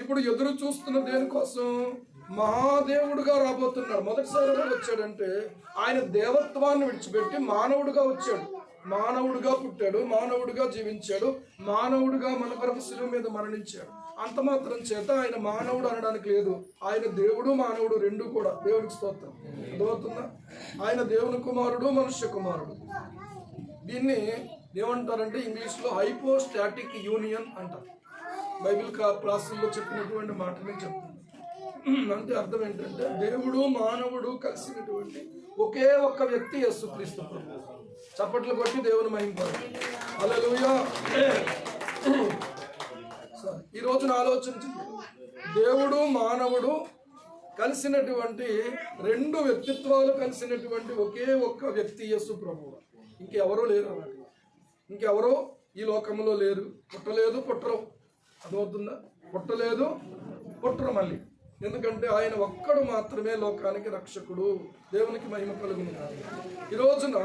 ఇప్పుడు ఎదురు చూస్తున్న దేనికోసం? మహాదేవుడుగా రాబోతున్నాడు. మొదటిసారి వచ్చాడంటే ఆయన దేవత్వాన్ని విడిచిపెట్టి మానవుడుగా వచ్చాడు. మానవుడుగా పుట్టాడు, మానవుడుగా జీవించాడు, మానవుడుగా మన కొరకు శిలువ మీద మరణించాడు. అంత మాత్రం చేత ఆయన మానవుడు అనడానికి లేదు. ఆయన దేవుడు మానవుడు రెండు కూడా. దేవుడికి స్తోత్రం. అర్థమవుతుందా? ఆయన దేవుని కుమారుడు, మనుష్య కుమారుడు. దీన్ని ఏమంటారంటే ఇంగ్లీష్లో హైపోస్టాటిక్ యూనియన్ అంటారు. బైబిల్ క్లాసుల్లో చెప్పినటువంటి మాట నేను చెప్తున్నాను. అంటే అర్థం ఏంటంటే దేవుడు మానవుడు కలిసినటువంటి ఒకే ఒక్క వ్యక్తి యేసుక్రీస్తు ప్రభు. చప్పట్లు కొట్టి దేవుని మహింపడండి. హల్లెలూయా. ఈ రోజున ఆలోచించండి. దేవుడు మానవుడు కలిసినటువంటి రెండు వ్యక్తిత్వాలు కలిసినటువంటి ఒకే ఒక్క వ్యక్తి యేసు ప్రభువు. ఇంకెవరూ లేరు అన్నమాట. ఇంకెవరో ఈ లోకంలో లేరు. పుట్టలేదు, పుట్టరు. అర్థమవుతుందా? పుట్టలేదు, పుట్టరు మళ్ళీ. ఎందుకంటే ఆయన ఒక్కడు మాత్రమే లోకానికి రక్షకుడు. దేవునికి మహిమ కలుగును. ఈ రోజున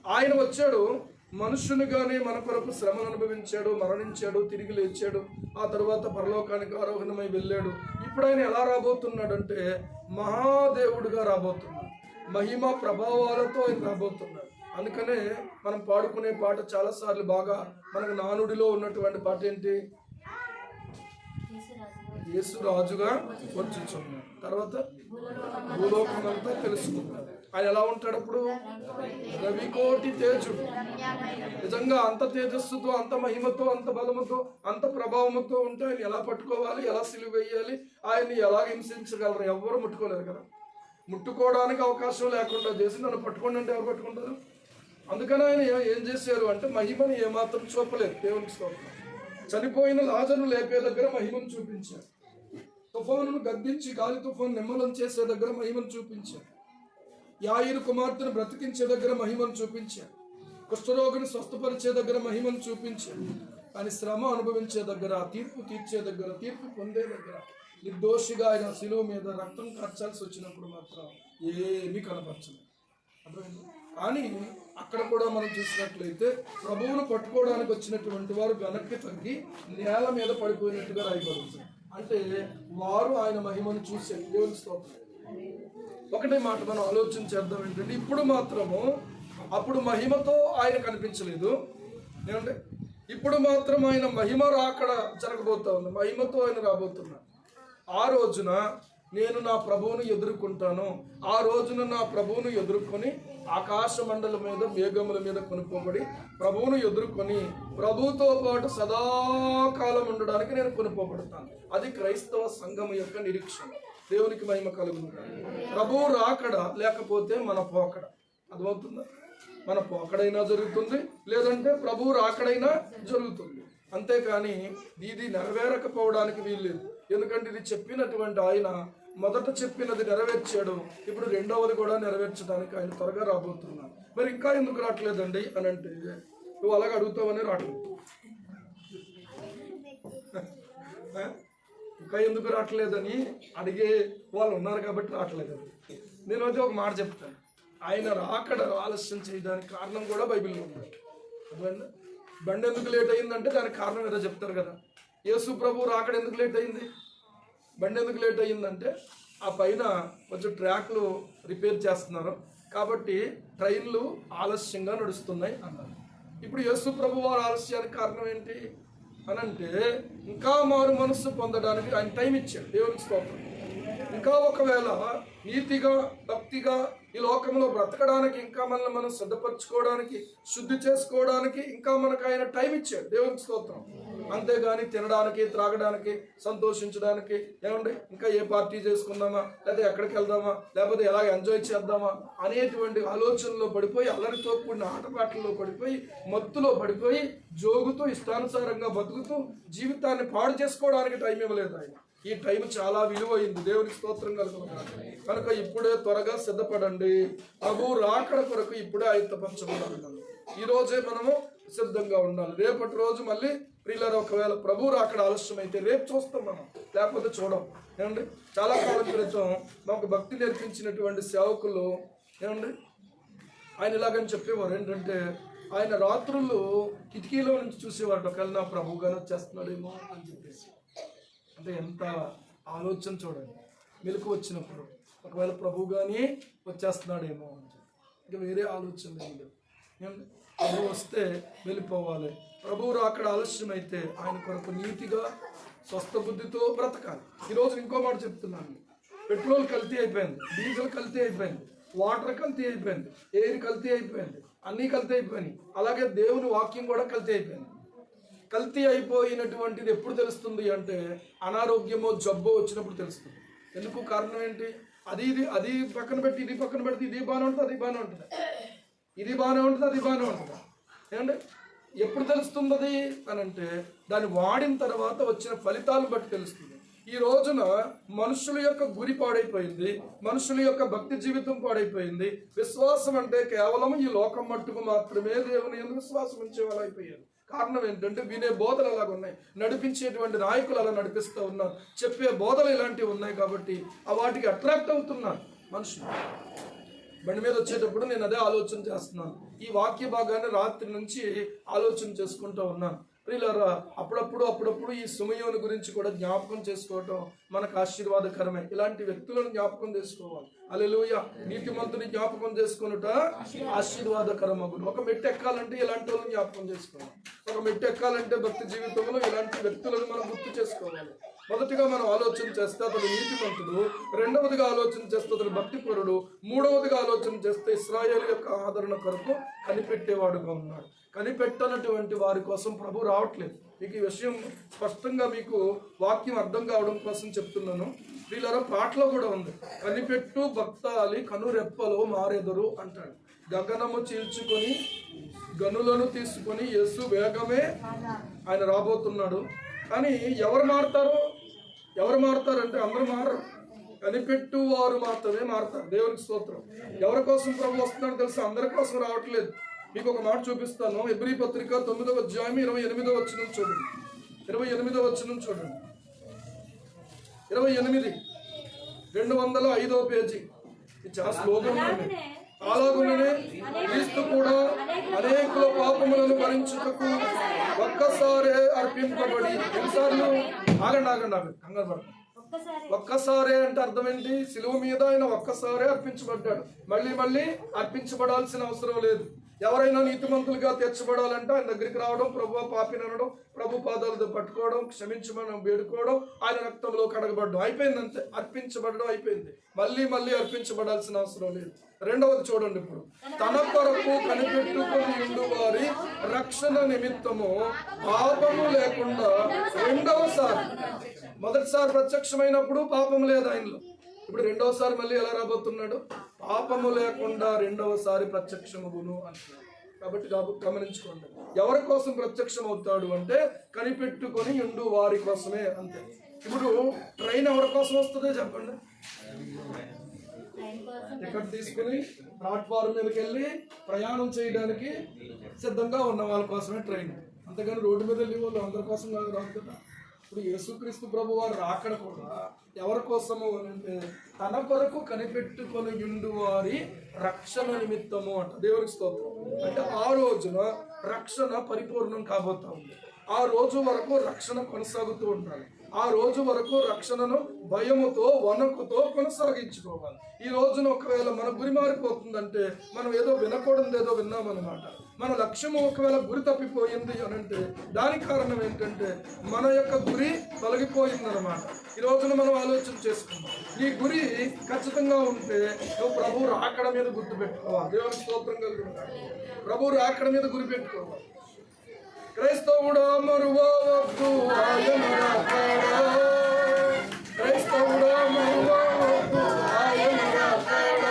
ఆయన వచ్చాడు, మనుష్యునిగానే మన కొరకు శ్రమను అనుభవించాడు, మరణించాడు, తిరిగి లేచాడు, ఆ తర్వాత పరలోకానికి ఆరోహణమై వెళ్ళాడు. ఇప్పుడు ఆయన ఎలా రాబోతున్నాడంటే మహాదేవుడుగా రాబోతున్నాడు. మహిమ ప్రభావాలతో ఆయన రాబోతున్నాడు. అందుకనే మనం పాడుకునే పాట చాలాసార్లు బాగా మనకు నానుడిలో ఉన్నటువంటి పాట ఏంటి? యేసు రాజుగా వచ్చుచున్నాడు. తర్వాత భూలోకమంతా తెలుసుకున్నాడు. ఆయన ఎలా ఉంటాడు అప్పుడు? రవికోటి తేజుడు. నిజంగా అంత తేజస్సుతో, అంత మహిమతో, అంత బలముతో, అంత ప్రభావముతో ఉంటే ఆయన ఎలా పట్టుకోవాలి, ఎలా సిలువ వేయాలి, ఆయన్ని ఎలా హింసించగలరు? ఎవరు ముట్టుకోలేరు కదా. ముట్టుకోవడానికి అవకాశం లేకుండా చేసి నన్ను పట్టుకోండి అంటే ఎవరు పట్టుకుంటారు? అందుకని ఆయన ఏం చేశారు అంటే మహిమను ఏమాత్రం చూపలేదు. దేవునికి స్తోత్రం. చనిపోయిన లాజరును లేపే దగ్గర మహిమను చూపించారు. తుఫానును గద్దించి గాలి తుఫాను నిమ్మలం చేసే దగ్గర మహిమను చూపించారు. యాయిరు కుమార్తెను బ్రతికించే దగ్గర మహిమను చూపించారు. కుష్ఠరోగిని స్వస్థపరిచే దగ్గర మహిమను చూపించారు. కానీ శ్రమ అనుభవించే దగ్గర, తీర్పు తీర్చే దగ్గర, తీర్పు పొందే దగ్గర, నిర్దోషిగా ఆయన శిలువ మీద రక్తం కార్చాల్సి వచ్చినప్పుడు మాత్రం ఏమీ కనపరచలేదు. అర్థమైంది? కానీ అక్కడ కూడా మనం చూసినట్లయితే ప్రభువును పట్టుకోవడానికి వచ్చినటువంటి వారు వెనక్కి తగ్గి నేల మీద పడిపోయినట్టుగా రాయబడుతుంది. అంటే వారు ఆయన మహిమను చూశారు. దేవుని స్తోత్రం. ఒకటే మాట మనం ఆలోచన చేద్దాం ఏంటంటే ఇప్పుడు మాత్రము అప్పుడు మహిమతో ఆయన కనిపించలేదు. ఏమంటే ఇప్పుడు మాత్రం ఆయన మహిమ రాకడ జరగబోతా ఉంది. మహిమతో ఆయన రాబోతున్నాడు. ఆ రోజున నేను నా ప్రభువును ఎదుర్కొంటాను. ఆ రోజున నా ప్రభువును ఎదుర్కొని ఆకాశ మండలం మీద మేఘముల మీద కొనుక్కోబడి ప్రభువును ఎదుర్కొని ప్రభువుతో పాటు సదాకాలం ఉండడానికి నేను కొనుక్కోబడతాను. అది క్రైస్తవ సంఘం యొక్క నిరీక్షణ. దేవునికి మహిమ కలుగును. ప్రభువు రాకడ లేకపోతే మన పోకడ. అర్థమవుతుందా? మన పోకడైనా జరుగుతుంది, లేదంటే ప్రభువు రాకడైనా జరుగుతుంది. అంతేకాని ఇది నెరవేరకపోవడానికి వీల్లేదు. ఎందుకంటే ఇది చెప్పినటువంటి ఆయన మొదట చెప్పినది నెరవేర్చాడు, ఇప్పుడు రెండవది కూడా నెరవేర్చడానికి ఆయన త్వరగా రాబోతున్నాడు. మరి ఇంకా ఎందుకు రావట్లేదండి అని అంటే, నువ్వు అలాగ అడుగుతావని రావట్లేదు. ఇంకా ఎందుకు రావట్లేదని అడిగే వాళ్ళు ఉన్నారు కాబట్టి రావట్లేదు. నేను అయితే ఒక మాట చెప్తాను, ఆయన రాకడ ఆలస్యం చేయడానికి కారణం కూడా బైబిల్లో ఉంది. అర్థమైందా? బండి ఎందుకు లేట్ అయిందంటే దానికి కారణం ఏదో చెప్తారు కదా. యేసు ప్రభు రాకడ ఎందుకు లేట్ అయింది, బండి ఎందుకు లేట్ అయ్యిందంటే ఆ పైన కొంచెం ట్రాక్లు రిపేర్ చేస్తున్నారు కాబట్టి ట్రైన్లు ఆలస్యంగా నడుస్తున్నాయి అన్నారు. ఇప్పుడు యేసు ప్రభు వారి ఆలస్యానికి కారణం ఏంటి అని అంటే, ఇంకా మారు మనస్సు పొందడానికి ఆయన టైం ఇచ్చాడు. దేవునికి స్తోత్రం. ఇంకా ఒకవేళ నీతిగా భక్తిగా ఈ లోకంలో బ్రతకడానికి, ఇంకా మనల్ని మనం సిద్ధపరచుకోవడానికి, శుద్ధి చేసుకోవడానికి ఇంకా మనకు ఆయన టైం ఇచ్చాడు. దేవునికి స్తోత్రం. అంతేగాని తినడానికి, త్రాగడానికి, సంతోషించడానికి, ఏమండి ఇంకా ఏ పార్టీ చేసుకుందామా, లేదా ఎక్కడికి వెళ్దామా, లేకపోతే ఎలాగ ఎంజాయ్ చేద్దామా అనేటువంటి ఆలోచనలో పడిపోయి, అల్లరితో కూడిన ఆటపాటల్లో పడిపోయి, మత్తులో పడిపోయి, జోగుతూ ఇష్టానుసారంగా బతుకుతూ జీవితాన్ని పాడు చేసుకోవడానికి టైం ఇవ్వలేదు ఆయన. ఈ టైం చాలా విలువైంది. దేవునికి స్తోత్రం కలుగుతుంది. కనుక ఇప్పుడే త్వరగా సిద్ధపడండి. ప్రభు రాకడ కొరకు ఇప్పుడే ఆయుత్తపరచబడాలి. ఈ రోజే మనము సిద్ధంగా ఉండాలి. రేపటి రోజు మళ్ళీ ప్రియులారా ఒకవేళ ప్రభు రాకడ ఆలస్యం అయితే రేపు చూస్తాం మనం, లేకపోతే చూడం. ఏమండి చాలా కాలం క్రితం మాకు భక్తి నేర్పించినటువంటి సేవకులు ఏమండి ఆయన ఇలాగని చెప్పేవారు ఏంటంటే, ఆయన రాత్రుల్లో కిటికీలో నుంచి చూసేవారు, ఒకవేళ నా ప్రభు గాని వచ్చేస్తున్నాడేమో అని చెప్పేసి. అంటే ఎంత ఆలోచన చూడండి. మెలకు వచ్చినప్పుడు ఒకవేళ ప్రభు కానీ వచ్చేస్తున్నాడేమో అని చెప్పి, ఇంకా వేరే ఆలోచన లేదు. ప్రభు వస్తే వెళ్ళిపోవాలి. ప్రభువు రాకడ ఆలస్యం అయితే ఆయన కొరకు నీతిగా స్వస్థ బుద్ధితో బ్రతకాలి. ఈరోజు ఇంకో మాట చెప్తున్నాను, పెట్రోల్ కల్తీ అయిపోయింది, డీజిల్ కల్తీ అయిపోయింది, వాటర్ కల్తీ అయిపోయింది, ఎయిర్ కల్తీ అయిపోయింది, అన్నీ కల్తీ అయిపోయినాయి. అలాగే దేవుని వాక్యం కూడా కల్తీ అయిపోయింది. కల్తీ అయిపోయినటువంటిది ఎప్పుడు తెలుస్తుంది అంటే, అనారోగ్యమో జబ్బో వచ్చినప్పుడు తెలుస్తుంది. ఎందుకు? కారణం ఏంటి? అది పక్కన పెట్టి ఇది పక్కన పెడితే ఇది బాగానే ఉంటుంది, అది బాగానే ఉంటుంది, ఇది బాగానే ఉంటుంది, అది బాగానే ఉంటుంది. ఏమంటే ఎప్పుడు తెలుస్తుంది అది అని అంటే, దాన్ని వాడిన తర్వాత వచ్చిన ఫలితాలను బట్టి తెలుస్తుంది. ఈ రోజున మనుషుల యొక్క గురి పాడైపోయింది, మనుషుల యొక్క భక్తి జీవితం పాడైపోయింది. విశ్వాసం అంటే కేవలం ఈ లోకం మట్టుకు మాత్రమే దేవుని యందు విశ్వాసం ఉంచే వాళ్ళు అయిపోయారు. కారణం ఏంటంటే వినే బోధలు అలాగ ఉన్నాయి, నడిపించేటువంటి నాయకులు అలా నడిపిస్తూ ఉన్నారు, చెప్పే బోధలు ఇలాంటివి ఉన్నాయి కాబట్టి ఆ వాటికి అట్రాక్ట్ అవుతున్నారు మనుషులు. బండి మీద వచ్చేటప్పుడు నేను అదే ఆలోచన చేస్తున్నాను. ఈ వాక్య భాగాన్ని రాత్రి నుంచి ఆలోచన చేసుకుంటూ ఉన్నాను. ప్రియులారా, అప్పుడప్పుడు ఈ సుమయోని గురించి కూడా జ్ఞాపకం చేసుకోవటం మనకు ఆశీర్వాదకరమే. ఇలాంటి వ్యక్తులను జ్ఞాపకం చేసుకోవాలి. హల్లెలూయా. నీతిమంతుని జ్ఞాపకం చేసుకునుట ఆశీర్వాదకరమగును. ఒక మెట్టు ఎక్కాలంటే ఇలాంటి వాళ్ళని జ్ఞాపకం చేసుకోవాలి. ఒక మెట్టు ఎక్కాలంటే భక్తి జీవితంలో ఇలాంటి వ్యక్తులను మనం గుర్తు చేసుకోవాలి. మొదటిగా మనం ఆలోచన చేస్తే అతడు నీతిమంతుడు, రెండవదిగా ఆలోచన చేస్తే అతడు భక్తిపరుడు, మూడవదిగా ఆలోచన చేస్తే ఇశ్రాయేలు యొక్క ఆదరణ కొరకు కనిపెట్టేవాడుగా ఉన్నాడు. కనిపెట్టనటువంటి వారి కోసం ప్రభు రావట్లేదు. మీకు ఈ విషయం స్పష్టంగా మీకు వాక్యం అర్థం కావడం కోసం చెప్తున్నాను. వీళ్ళలో పాటలో కూడా ఉంది, కనిపెట్టు భక్తాలి కనురెప్పలో మారెదరు అంటాడు. గగనము చీల్చుకొని గనులను తీసుకొని యేసు వేగమే ఆయన రాబోతున్నాడు. కానీ ఎవరు మారుతారంటే అందరూ మారరు. కనిపెట్టు వారు మాత్రమే మారుతారు. దేవునికి స్తోత్రం. ఎవరి కోసం ప్రభు వస్తున్నాడో తెలుసు, అందరి కోసం రావట్లేదు. మీకు ఒక మాట చూపిస్తాను. హెబ్రీ పత్రిక 9వ అధ్యాయం 28వ వచనం చూడండి. 28వ వచనం చూడండి. 28 205వ పేజీ. ఇది చాలా స్లోగా ఉంది. అలాగుననే క్రీస్తు కూడా అనేకుల పాపములను భరించుటకు ఒక్కసారే అర్పింపబడి, ఎన్నిసార్లు? ఆగండి కంగారు పడకండి. ఒక్కసారే అంటే అర్థం ఏంటి? సిలువ మీద ఆయన ఒక్కసారే అర్పించబడ్డాడు. మళ్ళీ అర్పించబడాల్సిన అవసరం లేదు. ఎవరైనా నీతిమంతులుగా తీర్చబడాలంటే ఆయన దగ్గరికి రావడం, ప్రభు పాపిని అనడం, ప్రభు పాదాలతో పట్టుకోవడం, క్షమించమని వేడుకోవడం, ఆయన రక్తంలో కడగబడడం, అయిపోయింది అంతే. అర్పించబడడం అయిపోయింది. మళ్ళీ అర్పించబడాల్సిన అవసరం లేదు. రెండవది చూడండి. ఇప్పుడు తన కొరకు కనిపెట్టుకొని ఉండు వారి రక్షణ నిమిత్తము పాపము లేకుండా రెండవసారి, మొదటిసారి ప్రత్యక్షమైనప్పుడు పాపం లేదు ఆయనలో. ఇప్పుడు రెండవసారి మళ్ళీ ఎలా రాబోతున్నాడు? పాపము లేకుండా రెండవసారి ప్రత్యక్షమగును అంటున్నాడు. కాబట్టి గమనించుకోండి, ఎవరి కోసం ప్రత్యక్షం అవుతాడు అంటే కనిపెట్టుకొని ఉండు వారి కోసమే, అంతే. ఇప్పుడు ట్రైన్ ఎవరి కోసం వస్తుందో చెప్పండి. టికెట్ తీసుకుని ప్లాట్ఫారం మీదకి వెళ్ళి ప్రయాణం చేయడానికి సిద్ధంగా ఉన్న వాళ్ళ కోసమే ట్రైన్, అంతేగాని రోడ్డు మీద వెళ్ళి వాళ్ళు అందరి కోసం రాదు కదా. ఇప్పుడు యేసుక్రీస్తు ప్రభు వారు రాకడ కూడా ఎవరి కోసము అంటే తన కొరకు కనిపెట్టుకొని ఉండు వారి రక్షణ నిమిత్తము అంట. దేవునికి స్తోత్రం. అంటే ఆ రోజున రక్షణ పరిపూర్ణం కాబోతా ఉంది. ఆ రోజు వరకు రక్షణ కొనసాగుతూ ఉండాలి. ఆ రోజు వరకు రక్షణను భయముతో వణకుతో కొనసాగించుకోవాలి. ఈ రోజున ఒకవేళ మన గురి మారిపోతుందంటే మనం ఏదో వినకూడదు ఏదో విన్నామన్నమాట. మన లక్ష్యము ఒకవేళ గురి తప్పిపోయింది అని అంటే దానికి కారణం ఏంటంటే మన యొక్క గురి తొలగిపోయిందన్నమాట. ఈ రోజున మనం ఆలోచన చేసుకుందాం. నీ గురి ఖచ్చితంగా ఉంటే నువ్వు ప్రభు రాకడ మీద గుర్తు పెట్టుకోవాలి. దేవుని స్తోత్రం కలుగుతాడు. ప్రభు రాకడ మీద గురి పెట్టుకోవాలి. క్రైస్తవుడా మరువవద్దు ఆయన రాకడ, క్రైస్తవుడా మరువవద్దు ఆయన రాకడ.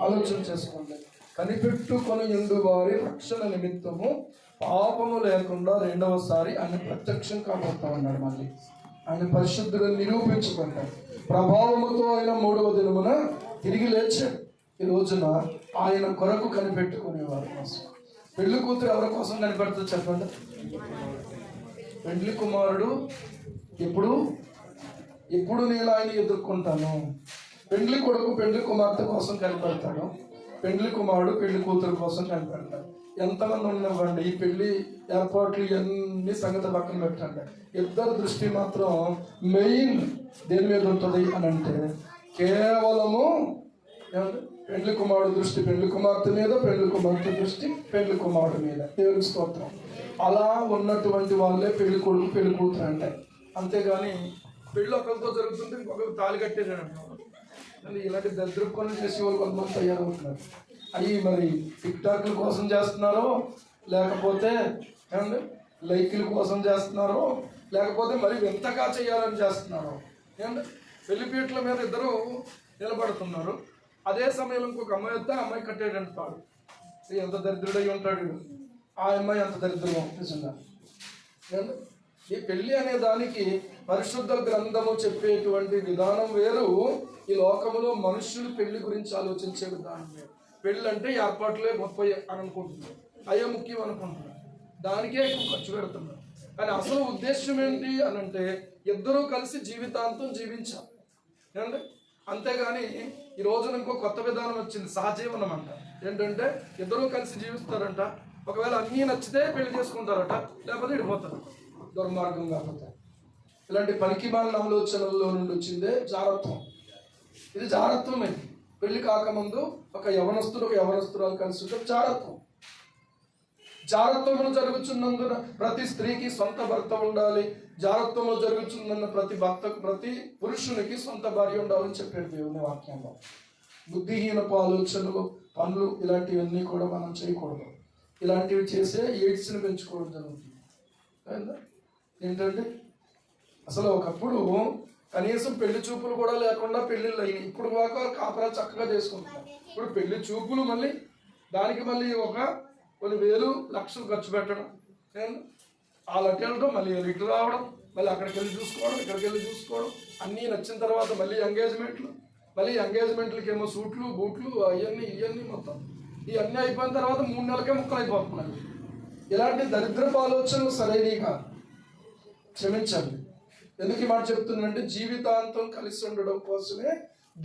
ఆలోచన చేసుకోండి. కనిపెట్టుకొని ఉండు వారి రక్షణ నిమిత్తము పాపము లేకుండా రెండవసారి ఆయన ప్రత్యక్షం కాబోతా ఉన్నాడు. మళ్ళీ ఆయన పరిశుద్ధులను నిరూపించుకుంటాడు. ప్రభావముతో ఆయన 3వ దినమున తిరిగి లేచాడు. ఈ రోజున ఆయన కొరకు కనిపెట్టుకునేవారి కోసం. పెళ్లి కూతురు ఎవరి కోసం కనిపెడుతుంది చెప్పండి. పెళ్లి కుమారుడు ఎప్పుడు నేను ఆయన ఎదుర్కొంటాను. పెండ్లి కొడుకు పెండ్లి కుమార్తె కోసం కనిపెడతాడు. పెండ్లి కుమారుడు పెళ్లి కూతురు కోసం కనిపెడతాడు. ఎంతమంది ఉన్నవ్వండి, ఈ పెళ్లి ఏర్పాట్లు ఇవన్నీ సంగతి పక్కన పెట్టండి. ఇద్దరు దృష్టి మాత్రం మెయిన్ దేని మీద ఉంటుంది అని అంటే కేవలము పెండ్లి కుమారుడు దృష్టి పెండ్లి కుమార్తె మీద, పెండ్లి కుమార్తె దృష్టి పెండ్లి కుమారుడు మీద. దేవునికి స్తోత్రం. అలా ఉన్నటువంటి వాళ్ళే పెళ్లి కొడుకు పెళ్లి కూతురు అంటే. అంతేగాని పెళ్ళి ఒకరితో జరుగుతుంటే ఇంకొకరు తాళి కట్టేసాడు. ఇలాంటి దరిద్రపనులు చేసే వాళ్ళు కొంతమంది తయారవుతున్నారు. అవి మరి టిక్ టాక్ల కోసం చేస్తున్నారో, లేకపోతే లైక్ల కోసం చేస్తున్నారో, లేకపోతే మరి వింతగా చేయాలని చేస్తున్నారో. పెళ్లిపీటల మీద ఇద్దరు నిలబడుతున్నారు. అదే సమయంలో ఇంకొక అమ్మాయి వస్తే అమ్మాయి కట్టేటంటాడు. ఎంత దరిద్రుడై ఉంటాడు ఆ అమ్మాయి, అంత దరిద్రం నిజంగా. ఈ పెళ్లి అనే దానికి పరిశుద్ధ గ్రంథము చెప్పేటువంటి విధానం వేరు, ఈ లోకములో మనుషులు పెళ్లి గురించి ఆలోచించే విధానం వేరు. పెళ్ళి అంటే ఏర్పాట్లే గొప్ప అని అనుకుంటున్నారు, అయ్యే ముఖ్యం అనుకుంటున్నారు, దానికే ఎక్కువ ఖర్చు పెడుతున్నారు. కానీ అసలు ఉద్దేశం ఏంటి అని అంటే ఇద్దరూ కలిసి జీవితాంతం జీవించాలి ఏమండి. అంతేగాని ఈ రోజున ఇంకో కొత్త విధానం వచ్చింది, సహజీవనం అంట. ఏంటంటే ఇద్దరూ కలిసి జీవిస్తారంట, ఒకవేళ అన్నీ నచ్చితే పెళ్లి చేసుకుంటారట, లేకపోతే విడిపోతారు దుర్మార్గం కాకపోతే. ఇలాంటి పనికిమాలిన ఆలోచనల్లో నుండి వచ్చిందే జారత్వం. ఇది జారత్వమే. పెళ్లి కాకముందు ఒక యవనస్తుడు ఒక యవనస్తురాలు కలిసి ఉంటే జారత్వం. జారత్వములు జరుగుతున్నందున ప్రతి స్త్రీకి సొంత భర్త ఉండాలి, జారత్వములు జరుగుతున్న ప్రతి పురుషునికి సొంత భార్య ఉండాలని చెప్పాడు దేవుని వాక్యంలో. బుద్ధిహీనపు ఆలోచనలు, పనులు ఇలాంటివన్నీ కూడా మనం చేయకూడదు. ఇలాంటివి చేసే ఎయిడ్స్ని పెంచుకోవడం జరుగుతుంది. ఏంటంటే అసలు ఒకప్పుడు కనీసం పెళ్లి చూపులు కూడా లేకుండా పెళ్లిళ్ళు అయినాయి. ఇప్పుడు కాక కాపురాలు చక్కగా చేసుకుంటున్నారు. ఇప్పుడు పెళ్లి చూపులు మళ్ళీ దానికి మళ్ళీ కొన్ని వేలు లక్షలు ఖర్చు పెట్టడం, వాళ్ళు అటు వెళ్ళడం, మళ్ళీ ఇటు రావడం, మళ్ళీ అక్కడికి వెళ్ళి చూసుకోవడం, ఇక్కడికి వెళ్ళి చూసుకోవడం, అన్నీ నచ్చిన తర్వాత మళ్ళీ ఎంగేజ్మెంట్లు, మళ్ళీ ఎంగేజ్మెంట్లకి ఏమో సూట్లు బూట్లు ఇవన్నీ మొత్తం ఇవన్నీ అయిపోయిన తర్వాత 3 నెలలకే ముక్కలు అయిపోతున్నాయి. ఇలాంటి దరిద్రపు ఆలోచనలు సరైనవి కాదు, క్షమించండి. ఎందుకు ఈ మాట చెప్తున్నానంటే జీవితాంతం కలిసి ఉండడం కోసమే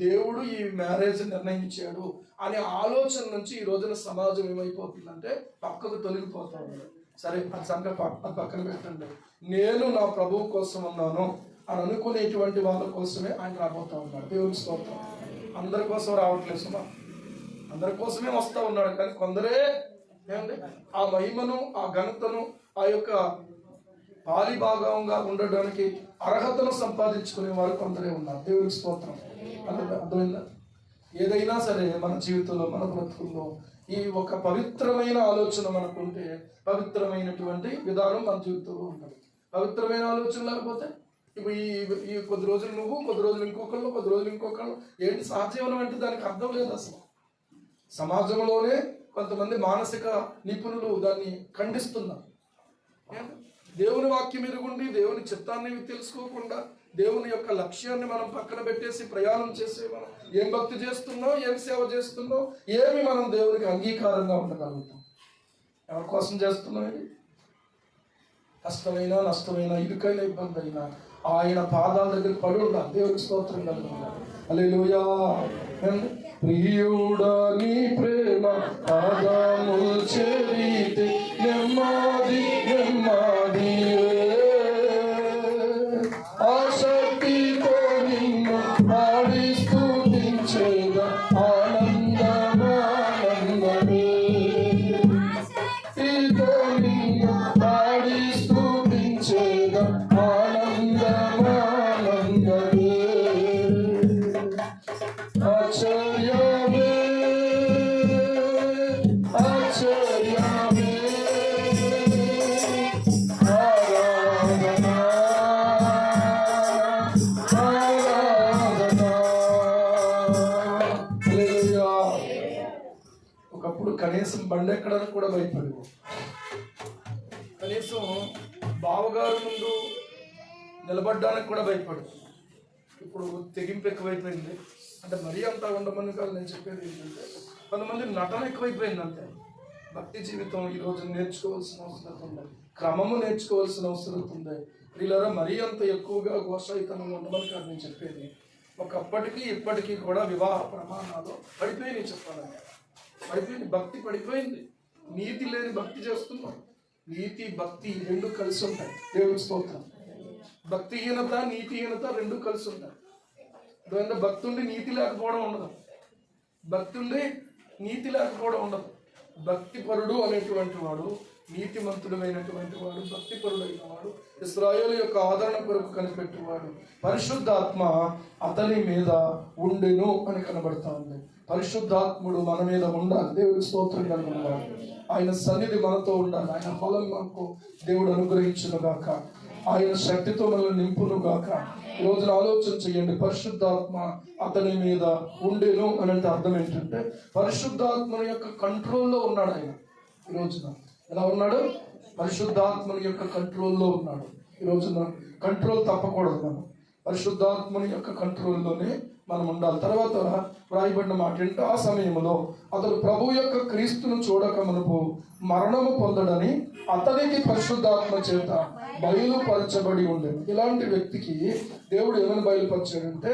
దేవుడు ఈ మ్యారేజ్ నిర్ణయించాడు అనే ఆలోచన నుంచి ఈ రోజున సమాజం ఏమైపోతుందంటే పక్కకు తొలగిపోతా ఉంది. సరే అది సంగతి పక్కన పెట్టండి. నేను నా ప్రభువు కోసం ఉన్నాను అని అనుకునేటువంటి వాళ్ళ కోసమే ఆయన రాబోతా ఉన్నాడు. దేవుని స్తోత్రం. అందరి కోసం రావట్లేదు సుమా, అందరి కోసమే వస్తూ ఉన్నాడు. కానీ కొందరే ఏమండి ఆ మహిమను, ఆ ఘనతను, ఆ యొక్క పాలిభాగంగా ఉండడానికి అర్హతను సంపాదించుకునే వారు కొందరే ఉన్నారు. దేవునికి స్తోత్రం. అర్థమైందా? ఏదైనా సరే మన జీవితంలో, మన బ్రతుకుల్లో ఈ ఒక పవిత్రమైన ఆలోచన మనకుంటే పవిత్రమైనటువంటి విధానం మన జీవితంలో ఉంటుంది. పవిత్రమైన ఆలోచన లేకపోతే ఇప్పుడు ఈ కొద్ది రోజులు నువ్వు, కొద్ది రోజులు ఇంకొకళ్ళు, కొద్ది రోజులు ఇంకొకళ్ళు, ఏంటి సహజీవనం అంటే దానికి అర్థం లేదు అసలు. సమాజంలోనే కొంతమంది మానసిక నిపుణులు దాన్ని ఖండిస్తున్నారు. దేవుని వాక్యం ఎరుగుండి దేవుని చిత్తాన్ని తెలుసుకోకుండా దేవుని యొక్క లక్ష్యాన్ని మనం పక్కన పెట్టేసి ప్రయాణం చేసే మనం ఏం భక్తి చేస్తున్నాం, ఏం సేవ చేస్తున్నాం, ఏమి మనం దేవునికి అంగీకారంగా ఉండగలుగుతాం? ఎవరి కోసం చేస్తున్నాం? ఇది కష్టమైనా, నష్టమైనా, ఇరుకైన ఇబ్బంది అయినా ఆయన పాదాల దగ్గర పడి ఉండాలి. దేవునికి స్తోత్రం కలుగుతాం. హల్లెలూయా. ప్రియుడా నీ ప్రేమ పాదములు చేరితే నెమ్మది నెమ్మది, ఆసక్తితో నిన్ను పాడి స్తుతించేదా ఆనందమానందమే, ఆసక్తితో నిన్ను పాడి స్తుతించేదా ఆనందమానందమే. ఆశ్చర్యమే ఆశ్చర్యమే ఆరాధనా ఆరాధనా. హల్లెలూయా. ఒకప్పుడు కనీసం బండి ఎక్కడానికి కూడా భయపడేవు. కనీసం బావగారు ముందు నిలబడ్డానికి కూడా భయపడదు. ఇప్పుడు తెగింపు ఎక్కువైపోయింది. అంటే మరీ అంతా ఉండమని కాదు నేను చెప్పేది. ఏంటంటే కొంతమంది నటన ఎక్కువైపోయింది అంతే. భక్తి జీవితం ఈరోజు నేర్చుకోవాల్సిన అవసరం ఉంది, క్రమము నేర్చుకోవాల్సిన అవసరం ఉంది. వీళ్ళరా మరీ అంత ఎక్కువగా ఘోషాయితనంగా ఉండమని కాదు నేను చెప్పేది. ఒకప్పటికీ ఇప్పటికీ కూడా వివాహ ప్రమాణాలు పడిపోయినాయి. చెప్పాలంటే పడిపోయింది, భక్తి పడిపోయింది. నీతి లేని భక్తి చేస్తున్నాం. నీతి భక్తి రెండు కలిసి ఉంటాయి. దేవుని స్తోత్రం. భక్తిహీనత నీతిహీనత రెండు కలిసి ఉంటాయి. అందువల్ల భక్తుండి నీతి లేకపోవడం ఉండదు, భక్తుండి నీతి లేకపోవడం ఉండదు. భక్తిపరుడు అనేటువంటి వాడు, నీతిమంతుడమైనటువంటి వాడు, భక్తిపరుడైన వాడు, ఇశ్రాయేలు యొక్క ఆదరణ కొరకు కనిపెట్టేవాడు, పరిశుద్ధాత్మ అతని మీద ఉండెను అని కనబడతా ఉంది. పరిశుద్ధాత్ముడు మన మీద ఉండాలి. దేవుడి స్తోత్రం కలుగుతాడు. ఆయన సన్నిధి మనతో ఉండాలి. ఆయన ఫలం మనకు దేవుడు అనుగ్రహించును గాక. ఆయన శక్తితో మనల్ని నింపును గాక. ఈ రోజున ఆలోచన చేయండి. పరిశుద్ధాత్మ అతని మీద ఉండేను అని అంటే అర్థం ఏంటంటే పరిశుద్ధాత్మని యొక్క కంట్రోల్లో ఉన్నాడు ఆయన. ఈ రోజున ఎలా ఉన్నాడు? పరిశుద్ధాత్మని యొక్క కంట్రోల్లో ఉన్నాడు. ఈ రోజున కంట్రోల్ తప్పకూడదు. మనం పరిశుద్ధాత్మని యొక్క కంట్రోల్లోనే మనం ఉండాలి. తర్వాత వ్రాయబడిన మాట ఏంటంటే ఆ సమయంలో అతడు ప్రభు యొక్క క్రీస్తును చూడక మనకు మరణము పొందడని అతనికి పరిశుద్ధాత్మ చేత బయలుపరచబడి ఉండేది. ఇలాంటి వ్యక్తికి దేవుడు ఏమని బయలుపరిచాడంటే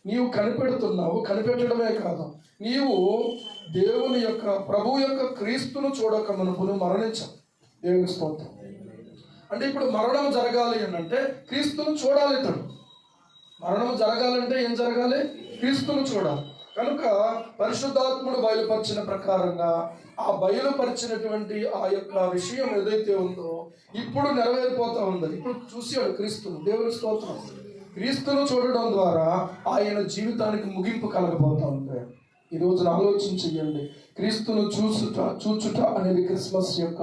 నీవు కనిపెడుతున్నావు, కనిపెట్టడమే కాదు, నీవు దేవుని యొక్క ప్రభు యొక్క క్రీస్తును చూడక మనకు మరణించావు. దేవుని స్తోత్రం. అంటే ఇప్పుడు మరణం జరగాలి అంటే క్రీస్తును చూడాలి. ఇతడు మరణం జరగాలంటే ఏం జరగాలి? క్రీస్తును చూడాలి. కనుక పరిశుద్ధాత్ముడు బయలుపరిచిన ప్రకారంగా ఆ బయలుపరిచినటువంటి ఆ యొక్క విషయం ఏదైతే ఉందో ఇప్పుడు నెరవేరిపోతా ఉంది. ఇప్పుడు చూసాడు క్రీస్తును. దేవుని స్తోత్రం. క్రీస్తును చూడడం ద్వారా ఆయన జీవితానికి ముగింపు కలగబోతా ఉంది. ఈ రోజున ఆలోచన చెయ్యండి. క్రీస్తును చూచుట అనేది క్రిస్మస్ యొక్క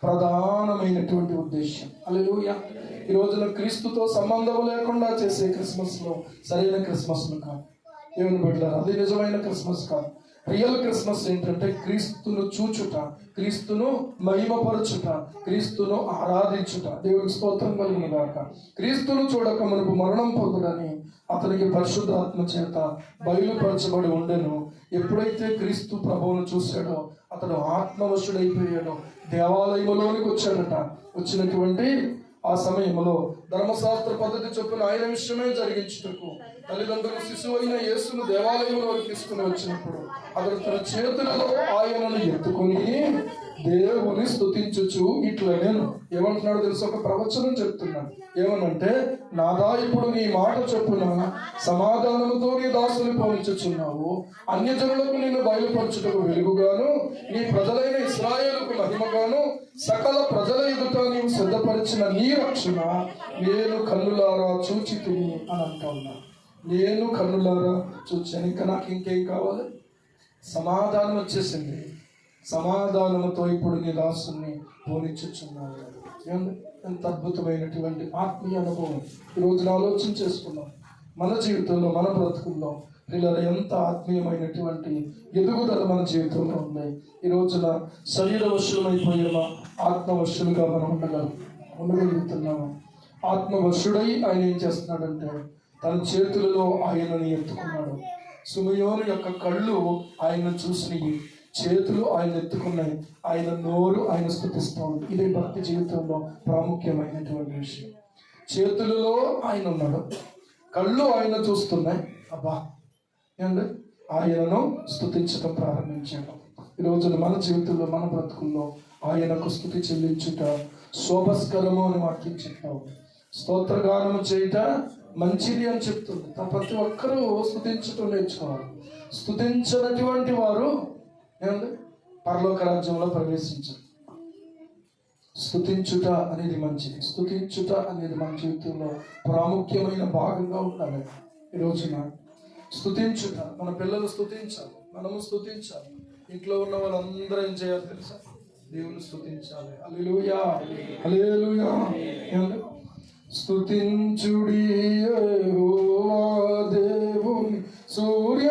ప్రధానమైనటువంటి ఉద్దేశం. హల్లెలూయా. ఈ రోజున క్రీస్తుతో సంబంధం లేకుండా చేసే క్రిస్మస్లో సరైన క్రిస్మస్ను కాదు. దేవుని బిడ్డలారా, అది నిజమైన క్రిస్మస్ కాదు. రియల్ క్రిస్మస్ ఏంటంటే క్రీస్తును చూచుట, క్రీస్తును మహిమపరచుట, క్రీస్తును ఆరాధించుట. దేవుని స్తోత్రం కలుగును గాక. క్రీస్తును చూడక మనకు మరణం పొందుడని అతనికి పరిశుద్ధాత్మ చేత బయలుపరచబడి ఉండెను. ఎప్పుడైతే క్రీస్తు ప్రభువును చూశాడో అతడు ఆత్మవశుడైపోయాడో దేవాలయంలోనికి వచ్చాడట. వచ్చినటువంటి ఆ సమయంలో ధర్మశాస్త్ర పద్ధతి చొప్పున ఆయన విషయమే జరిగించుటకు తల్లిదండ్రులు శిశువైన యేసును దేవాలయంలో తీసుకుని వచ్చినప్పుడు అతడు తన చేతులలో ఆయనను ఎత్తుకొని దేవుని స్తుతించుచు ఇట్లా నేను ఏమంటున్నాడు తెలుసు, ఒక ప్రవచనం చెప్తున్నాను. ఏమనంటే, నాదా ఇప్పుడు నీ మాట చొప్పున సమాధానముతో నీ దాసుని పోనిచుచున్నావు, అన్యజనులకు నిన్ను బయలుపరచుటకు వెలుగుగాను, నీ ప్రజలైన ఇశ్రాయేలుకు మహిమగాను, సకల ప్రజల ఎదుట నీవు సిద్ధపరిచిన నీ రక్షణ నేను కన్నులారా చూచితిని అని అంటా ఉన్నా. నేను కన్నులారా చూచాను. ఇంకా నాకు ఇంకేం కావాలి? సమాధానం వచ్చేసింది. సమాధానంతో ఇప్పుడు నీ దాసుని పోనిచ్చుచున్నాను. ఎంత అద్భుతమైనటువంటి ఆత్మీయ అనుభవం ఈ రోజున ఆలోచన చేసుకున్నాం. మన జీవితంలో, మన బ్రతుకుల్లో పిల్లలు ఎంత ఆత్మీయమైనటువంటి ఎదుగుదల మన జీవితంలో ఉన్నాయి. ఈ రోజున శరీర వశులమైపోయామా, ఆత్మవశులుగా మనం ఉండగలుగుతున్నాము. ఆత్మవశుడై ఆయన ఏం చేస్తున్నాడంటే, తన చేతులలో ఆయనని ఎత్తుకున్నాడు. సిమెయోను యొక్క కళ్ళు ఆయన చూసినవి, చేతులు ఆయన ఎత్తుకున్నాయి, ఆయన నోరు ఆయన స్తుతిస్తాడు. ఇదే భక్తి జీవితంలో ప్రాముఖ్యమైనటువంటి విషయం. చేతులలో ఆయన ఉన్నాడు, కళ్ళు ఆయన చూస్తున్నాయి. అబ్బా ఏంటి, ఆయనను స్తుతించడం ప్రారంభించాడు. ఈ రోజున మన జీవితంలో, మన బ్రతుకుల్లో ఆయనకు స్తుతి చెల్లించుట శోభస్కరము అని వాక్యం చెప్తావు. స్తోత్రగానము చేయుట మంచిది అని చెప్తుంది. ప్రతి ఒక్కరూ స్తుతించటం నేర్చుకోవాలి. స్తుతించినటువంటి వారు ఏమండి పరలోక రాజ్యంలో ప్రవేశించారు. స్తుతించుట అనేది మంచిది. స్తుతించుట అనేది మన జీవితంలో ప్రాముఖ్యమైన భాగంగా ఉండాలి. ఈ రోజున స్తుతించుట, మన పిల్లలు స్తుతించాలి, మనము స్తుతించాలి. ఇంట్లో ఉన్న వాళ్ళందరూ ఏం చేయాలి తెలుసా? దేవుని స్తుతించాలి. హల్లెలూయా, హల్లెలూయా. స్తుతించుడి యెహోవా దేవుని సూర్య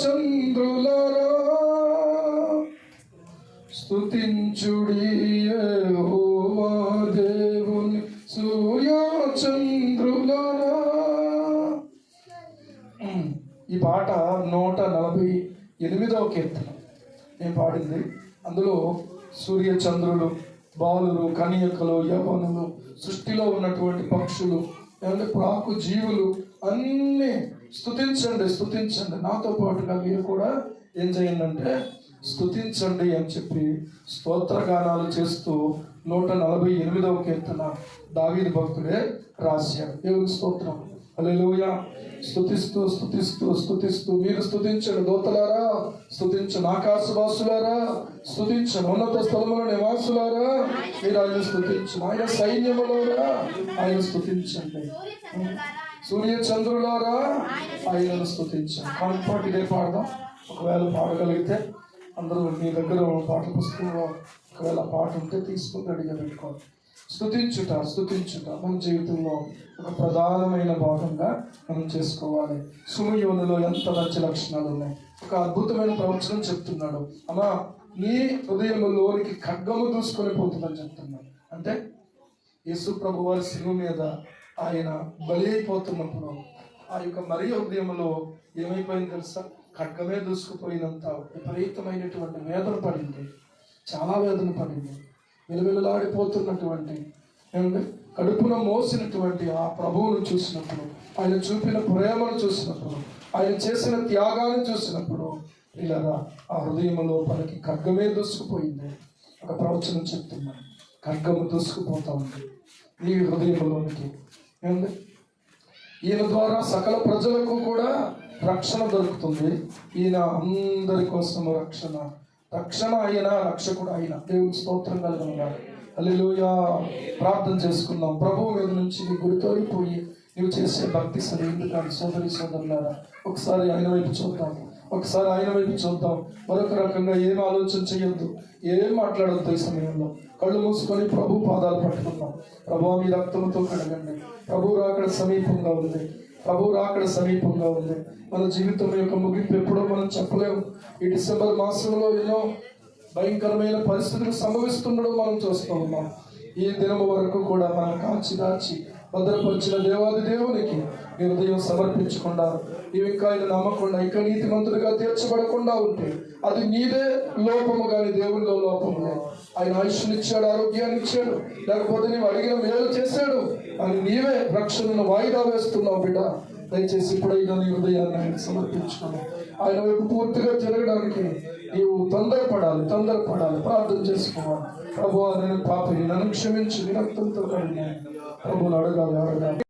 చంద్రులారా, స్తుతించుడి యెహోవా దేవుని సూర్య చంద్రులారా. ఈ పాట 148వ కీర్తన నేను పాడింది. అందులో సూర్య చంద్రులు, బాలురు, కన్యకలు, యవ్వనులు, సృష్టిలో ఉన్నటువంటి పక్షులు, ప్రాకు జీవులు అన్నీ స్తుతించండి, స్తుతించండి. నాతో పాటుగా మీరు కూడా ఏం చేయండి అంటే స్తుతించండి అని చెప్పి స్తోత్రగానాలు చేస్తూ 148వ కీర్తన దావీదు భక్తుడే రాశాడు. దేవుని స్తోత్రం, హల్లెలూయా. స్తుతిస్తూ స్తుతిస్తూ స్తుతిస్తూ మీరు స్తుతించండి. దూతలారా స్తుతించండి, ఆకాశవాసులారా స్తుతించండి, ఉన్నత స్థలముల నివాసులారా మీరు ఆయన స్తుతించండి, ఆయన సైన్యములారా ఆయన స్తుతించండి, సూర్య చంద్రులారా ఆయనను స్తుతించండి. కాన్పాటు ఇదే పాడదాం. ఒకవేళ పాడగలిగితే అందరూ మీ దగ్గర పాటల పుస్తకంలో ఒకవేళ పాట ఉంటే తీసుకుని రెడీగా పెట్టుకోండి. స్తుతించుట, స్తుతించుట మన జీవితంలో ఒక ప్రధానమైన భాగంగా మనం చేసుకోవాలి. సిమెయోనులో ఎంత మంచి లక్షణాలు ఉన్నాయి. ఒక అద్భుతమైన ప్రవచనం చెప్తున్నాడు. అమ్మా, నీ హృదయంలోనికి ఖడ్గము దూసుకొని పోతుందని చెప్తున్నాడు. అంటే యేసు ప్రభు వారి శిలువ మీద ఆయన బలి అయిపోతున్నప్పుడు ఆ యొక్క మరియ హృదయంలో ఏమైపోయింది తెలుసా? ఖడ్గమే దూసుకుపోయినంత విపరీతమైనటువంటి వేదన పడింది, చాలా వేదన పడింది. విలవిలలాడిపోతున్నటువంటి కడుపున మోసినటువంటి ఆ ప్రభువును చూసినప్పుడు, ఆయన చూపిన ప్రేమను చూసినప్పుడు, ఆయన చేసిన త్యాగాన్ని చూసినప్పుడు ఇలా ఆ హృదయంలో మనకి ఖడ్గమే దూసుకుపోయింది. ఒక ప్రవచనం చెప్తున్నాను, ఖడ్గము దూసుకుపోతా ఉంది నీ హృదయంలోనికి. ఈయన ద్వారా సకల ప్రజలకు కూడా రక్షణ దొరుకుతుంది. ఈయన అందరి కోసము రక్షణ ఆయన, రక్షకుడు ఆయన. దేవుని స్తోత్రం కలుగునుగాక. హల్లెలూయా. ప్రార్థన చేసుకుందాం. ప్రభువు మీద నుంచి నీ గురితోడిపోయి నువ్వు చేసే భక్తి సరైంది కాదు. సోదరి సోదరులారా, ఒకసారి ఆయన వైపు చూద్దాం, ఒకసారి ఆయన వైపు చూద్దాం. మరొక రకంగా ఏం ఆలోచన చేయొద్దు, ఏం మాట్లాడొద్దు. ఈ సమయంలో కళ్ళు మూసుకొని ప్రభు పాదాలు పట్టుకుందాం. ప్రభు మీ రక్తంతో కడగండి. ప్రభు రాకడ సమీపంగా ఉంది, ప్రభు రాకడ సమీపంగా ఉంది. మన జీవితం యొక్క ముగింపు ఎప్పుడో మనం చెప్పలేము. ఈ డిసెంబర్ మాసంలో ఎన్నో భయంకరమైన పరిస్థితులు సంభవిస్తుండడం మనం చూస్తూ ఉన్నాం. ఈ దినం వరకు కూడా మనం కాచి భద్రపరిచిన దేవాది దేవునికి నీ హృదయం సమర్పించకుండా, నీవు ఇంకా ఆయన నమ్మకుండా, ఇంకా నీతిమంతుడిగా తీర్చబడకుండా ఉంటే అది నీదే లోపము, కానీ దేవునిలో లోపము లేదు. ఆయన ఆయుష్నిచ్చాడు, ఆరోగ్యాన్ని ఇచ్చాడు, లేకపోతే నీవు అడిగిన మేలు చేశాడు, అని నీవే రక్షణను వాయిదా వేస్తున్నావు. బిడ్డ, దయచేసి ఇప్పుడైనా నీ హృదయాన్ని ఆయన సమర్పించుకోండి. ఆయన వైపు పూర్తిగా తిరగడానికి నీవు తొందరపడాలి, ప్రార్థన చేసుకోవాలి. ప్రభువా, నేను పాపిని, నన్ను క్షమించి నీ రక్తంతో కడిగి ప్రభువుని అడగాలి.